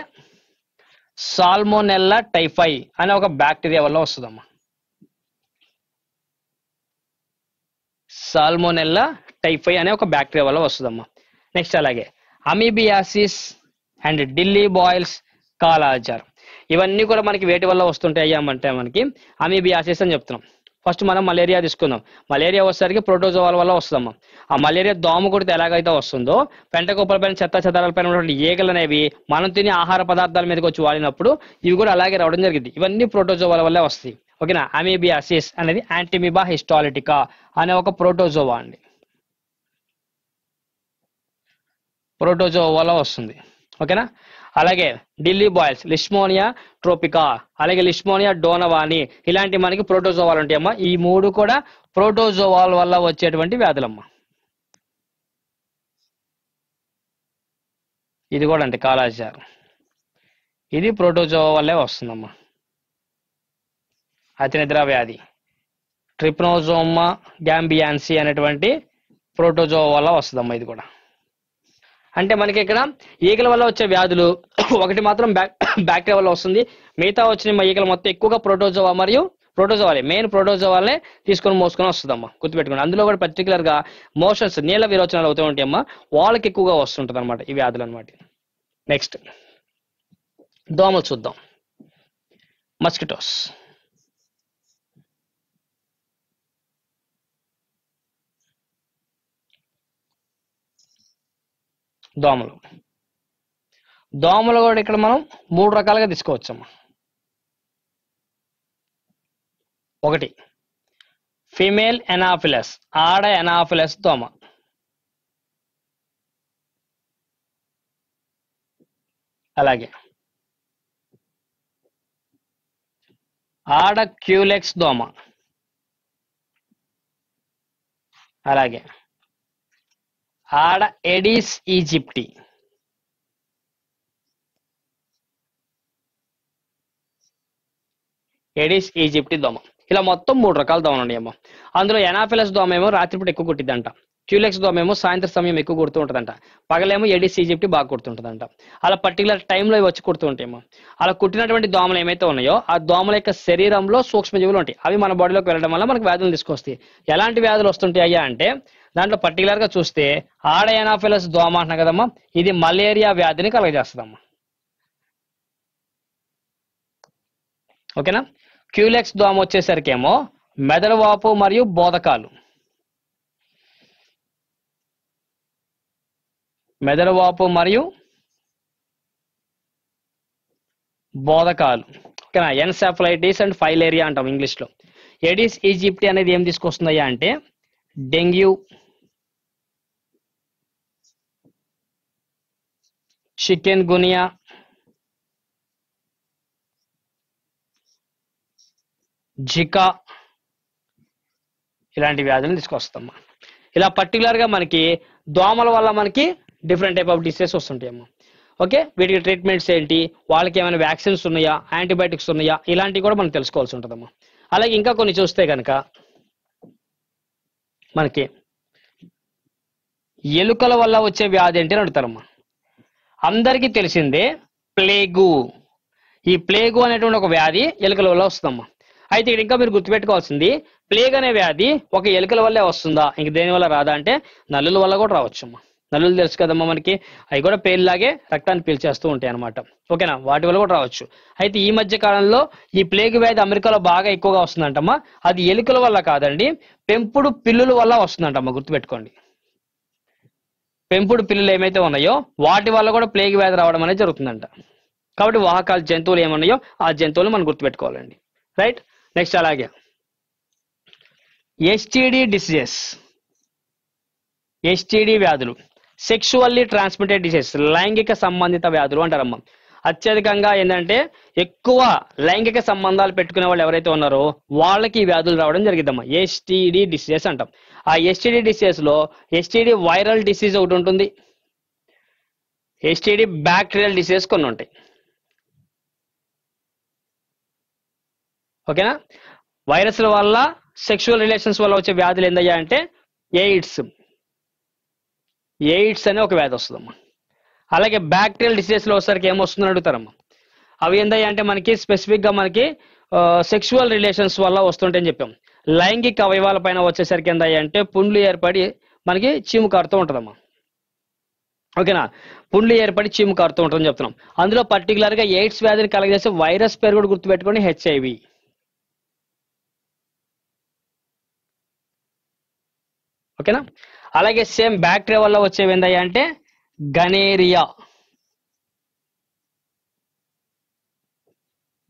సాల్మోనెల్లా టైఫై అనే ఒక బ్యాక్టీరియా వల్ల వస్తుందమ్మా. సాల్మోనెల్లా టైఫై అనే ఒక బ్యాక్టీరియా వల్ల వస్తుందమ్మా. నెక్స్ట్ అలాగే amoebiasis and Delhi boils, kala-azar, ఇవన్నీ కూడా మనకి వేటి వల్ల వస్తుంటాయి అయ్యామంటే మనకి అమీబియాసిస్ అని చెప్తున్నాం. ఫస్ట్ మనం మలేరియా తీసుకుందాం. మలేరియా వచ్చేసరికి ప్రోటోజోవాల వల్ల వస్తుందమ్మా. ఆ మలేరియా దోమ కొడితే ఎలాగైతే వస్తుందో పెంటకుప్పల పైన చెత్త చెదారాల పైన ఉన్నటువంటి ఈగలు అనేవి మనం తినే ఆహార పదార్థాల మీదకి వచ్చి వాడినప్పుడు ఇవి కూడా అలాగే రావడం జరిగింది. ఇవన్నీ ప్రోటోజోవాల వల్లే వస్తాయి. ఓకేనా. అమీబియాసిస్ అనేది యాంటీమీబా హిస్టాలిటికా అనే ఒక ప్రోటోజోవా అండి, ప్రోటోజోవా వల్ల వస్తుంది. ఓకేనా. అలాగే ఢిల్లీ బాయిల్స్, లిష్మోనియా ట్రోపికా, అలాగే లిష్మోనియా డోనవాని, ఇలాంటి మనకి ప్రోటోజోవాలు ఉంటాయమ్మా. ఈ మూడు కూడా ప్రోటోజోవాల వల్ల వచ్చేటువంటి వ్యాధులమ్మా. ఇది కూడా అంతే కాలాజార్, ఇది ప్రోటోజోవా వల్లే వస్తుందమ్మా. అతినిద్ర వ్యాధి ట్రిప్నోజోమా గ్యాంబియాన్సీ అనేటువంటి ప్రోటోజోవా వల్ల వస్తుందమ్మా. ఇది కూడా అంటే మనకి ఇక్కడ ఈగల వల్ల వచ్చే వ్యాధులు ఒకటి మాత్రం బ్యాక్టీరియా వల్ల వస్తుంది, మిగతా వచ్చిన ఈగలు మొత్తం ఎక్కువగా ప్రోటోజోవా మరియు ప్రోటోజోవాలే, మెయిన్ ప్రోటోజోవాలే తీసుకొని మోసుకొని వస్తుందమ్మా. గుర్తుపెట్టుకోండి. అందులో కూడా పర్టికులర్ గా మోషన్స్ నీళ్ళ విరోచనాలు అవుతూ ఉంటాయమ్మా, వాళ్ళకి ఎక్కువగా వస్తుంటది అనమాట ఈ వ్యాధులు అనమాట. నెక్స్ట్ దోమలు చూద్దాం. మస్కిటోస్, దోమలు. దోమలు కూడా ఇక్కడ మనం 3 రకాలుగా తీసుకోవచ్చమ్మా. ఒకటి ఫీమేల్ ఎనాఫిలస్, ఆడ ఎనాఫిలస్ దోమ. అలాగే ఆడ క్యూలెక్స్ దోమ. అలాగే ఆడ ఎడిస్ ఈజిప్టి. ఎడిస్ ఈజిప్టి దోమ. ఇలా మొత్తం 3 రకాల దోమలు ఉన్నాయమ్మా. అందులో ఎనాఫిలస్ దోమ ఏమో రాత్రిపూట ఎక్కువ కుట్టిద్దంట, క్యూలెక్స్ దోమ ఏమో సాయంత్రం సమయం ఎక్కువ కుడుతూ ఉంటుందంట, పగలేమో ఎడిస్ ఈజిప్టి బాగా కుడుతుంటుందంట. అలా పర్టికులర్ టైంలో వచ్చి కుడుతూ ఉంటాయేమో. అలా కుట్టినటువంటి దోమలు ఏమైతే ఉన్నాయో ఆ దోమల యొక్క శరీరంలో సూక్ష్మజీవులు ఉంటాయి, అవి మన బాడీలోకి వెళ్ళడం వల్ల మనకు వ్యాధులు తీసుకొస్తాయి. ఎలాంటి వ్యాధులు వస్తుంటాయి అయ్యా అంటే దాంట్లో పర్టికులర్ గా చూస్తే ఆడ ఎనాఫిలస్ దోమ అంటున్నా కదమ్మా, ఇది మలేరియా వ్యాధిని కలగజేస్తుందమ్మా. ఓకేనా. క్యూలెక్స్ దోమ వచ్చేసరికి ఏమో మెదడు వాపు మరియు బోధకాలు, మెదడు వాపు మరియు బోధకాలు. ఓకేనా. ఎన్సెఫలైటిస్ అండ్ ఫైలేరియా అంటాం ఇంగ్లీష్ లో. ఎడిస్ ఈజిప్టి అనేది ఏం తీసుకొస్తుందయ్యా అంటే డెంగ్యూ, చికెన్ గునియా, జికా, ఇలాంటి వ్యాధులను తీసుకొస్తామా. ఇలా పర్టికులర్ గా మనకి దోమల వల్ల మనకి డిఫరెంట్ టైప్ ఆఫ్ డిసీజెస్ వస్తుంటాయమ్మా. ఓకే. వీటికి ట్రీట్మెంట్స్ ఏంటి, వాళ్ళకి ఏమైనా వ్యాక్సిన్స్ ఉన్నాయా, యాంటీబయాటిక్స్ ఉన్నాయా, ఇలాంటివి కూడా మనం తెలుసుకోవాల్సి ఉంటుందమ్మా. అలాగే ఇంకా కొన్ని చూస్తే కనుక మనకి ఎలుకల వల్ల వచ్చే వ్యాధి ఏంటి అని అడుగుతారమ్మా. అందరికీ తెలిసిందే ప్లేగు. ఈ ప్లేగు అనేటువంటి ఒక వ్యాధి ఎలుకల వల్ల వస్తుందమ్మా. అయితే ఇక్కడ ఇంకా మీరు గుర్తుపెట్టుకోవాల్సింది, ప్లేగ్ అనే వ్యాధి ఒక ఎలుకల వల్లే వస్తుందా, ఇంక దేని వల్ల రాదా అంటే నల్లుల వల్ల కూడా రావచ్చమ్మా. నల్లులు తెలుసు కదమ్మా మనకి, అవి కూడా పేలులాగే రక్తాన్ని పీల్చేస్తూ ఉంటాయి అనమాట. ఓకేనా. వాటి వల్ల కూడా రావచ్చు. అయితే ఈ మధ్య కాలంలో ఈ ప్లేగ్ వ్యాధి అమెరికాలో బాగా ఎక్కువగా వస్తుందంటమ్మా. అది ఎలుకల వల్ల కాదండి, పెంపుడు పిల్లుల వల్ల వస్తుందంటమ్మా. గుర్తుపెట్టుకోండి. పెంపుడు పిల్లులు ఏమైతే ఉన్నాయో వాటి వల్ల కూడా ప్లేగ్ వ్యాధి రావడం అనేది జరుగుతుందంట. కాబట్టి వాహకాల జంతువులు ఏమున్నాయో ఆ జంతువులు మనం గుర్తుపెట్టుకోవాలండి. రైట్. నెక్స్ట్ అలాగే ఎస్టిడి డిసీజెస్, ఎస్టిడి వ్యాధులు, సెక్షువల్లీ ట్రాన్స్మిటెడ్ డిసీజెస్, లైంగిక సంబంధిత వ్యాధులు అంటారమ్మా. అత్యధికంగా ఏంటంటే ఎక్కువ లైంగిక సంబంధాలు పెట్టుకునే వాళ్ళు ఎవరైతే ఉన్నారో వాళ్ళకి ఈ వ్యాధులు రావడం జరిగిద్దమ్మా. ఎస్టీడీ డిసీజెస్ అంటాం. ఆ ఎస్టీడీ డిసీజెస్ లో ఎస్టీడీ వైరల్ డిసీజ్ ఒకటి ఉంటుంది, ఎస్టీడీ బ్యాక్టీరియల్ డిసీజెస్ కొన్ని ఉంటాయి. ఓకేనా? వైరస్ల వల్ల సెక్షువల్ రిలేషన్స్ వల్ల వచ్చే వ్యాధులు ఏందయ్యా అంటే ఎయిడ్స్ అనే ఒక వ్యాధి వస్తుందమ్మా. అలాగే బ్యాక్టీరియల్ డిసీజెస్ లో వచ్చేసరికి ఏమొస్తుందని అడుగుతారమ్మా. అవి ఏందయ్యా అంటే మనకి స్పెసిఫిక్ గా మనకి సెక్షువల్ రిలేషన్స్ వల్ల వస్తుంటాయని చెప్పాం. లైంగిక అవయవాల పైన వచ్చేసరికి ఏందయ్యా అంటే పుండ్లు ఏర్పడి మనకి చీము కారుతూ ఉంటుందమ్మా. ఓకేనా? పుండ్లు ఏర్పడి చీము కారుతూ ఉంటుందని చెప్తున్నాం. అందులో పర్టికులర్ గా ఎయిడ్స్ వ్యాధిని కలగజేసే వైరస్ పేరు కూడా గుర్తుపెట్టుకొని హెచ్ఐవి. ఓకేనా? అలాగే సేమ్ బ్యాక్టీరియా వల్ల వచ్చేవి ఏందయ్యా అంటే గనేరియా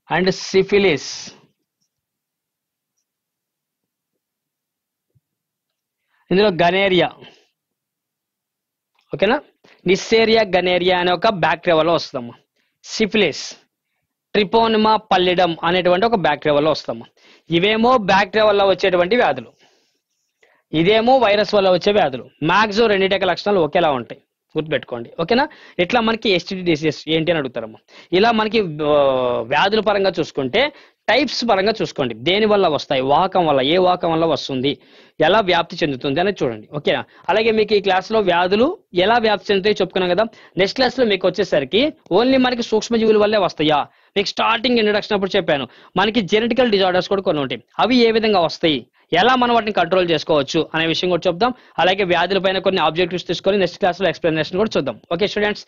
అండ్ సిఫిలిస్. ఇందులో గనేరియా, ఓకేనా, నిస్సేరియా గనేరియా అనే ఒక బ్యాక్టీరియా వల్ల వస్తాము. సిఫిలిస్, ట్రిపోనిమా పల్లిడమ్ అనేటువంటి ఒక బ్యాక్టీరియా వల్ల వస్తాము. ఇవేమో బ్యాక్టీరియా వల్ల వచ్చేటువంటి వ్యాధులు, ఇదేమో వైరస్ వల్ల వచ్చే వ్యాధులు. మ్యాక్సిమం రెండింటి లక్షణాలు ఒకేలా ఉంటాయి, గుర్తుపెట్టుకోండి. ఓకేనా? ఇట్లా మనకి ఎస్టీడీ డిసీజెస్ ఏంటి అని అడుగుతారమ్మా. ఇలా మనకి వ్యాధుల పరంగా చూసుకుంటే టైప్స్ పరంగా చూసుకోండి, దేని వల్ల వస్తాయి, వాహకం వల్ల, ఏ వాహకం వల్ల వస్తుంది, ఎలా వ్యాప్తి చెందుతుంది అనేది చూడండి. ఓకేనా? అలాగే మీకు ఈ క్లాస్ లో వ్యాధులు ఎలా వ్యాప్తి చెందుతాయో చెప్పుకున్నాం కదా. నెక్స్ట్ క్లాస్ లో మీకు వచ్చేసరికి ఓన్లీ మనకి సూక్ష్మజీవుల వల్లే వస్తాయా, మీకు స్టార్టింగ్ ఇంట్రడక్షన్ అప్పుడు చెప్పాను మనకి జెనెటికల్ డిజార్డర్స్ కూడా కొన్ని ఉంటాయి, అవి ఏ విధంగా వస్తాయి, ఎలా మనం వాటిని కంట్రోల్ చేసుకోవచ్చు అనే విషయం కూడా చెప్దాం. అలాగే వ్యాధుల పైన కొన్ని ఆబ్జెక్టివ్స్ తీసుకొని నెక్స్ట్ క్లాస్ లో ఎక్స్ప్లెనేషన్ కూడా చూద్దాం. Okay students.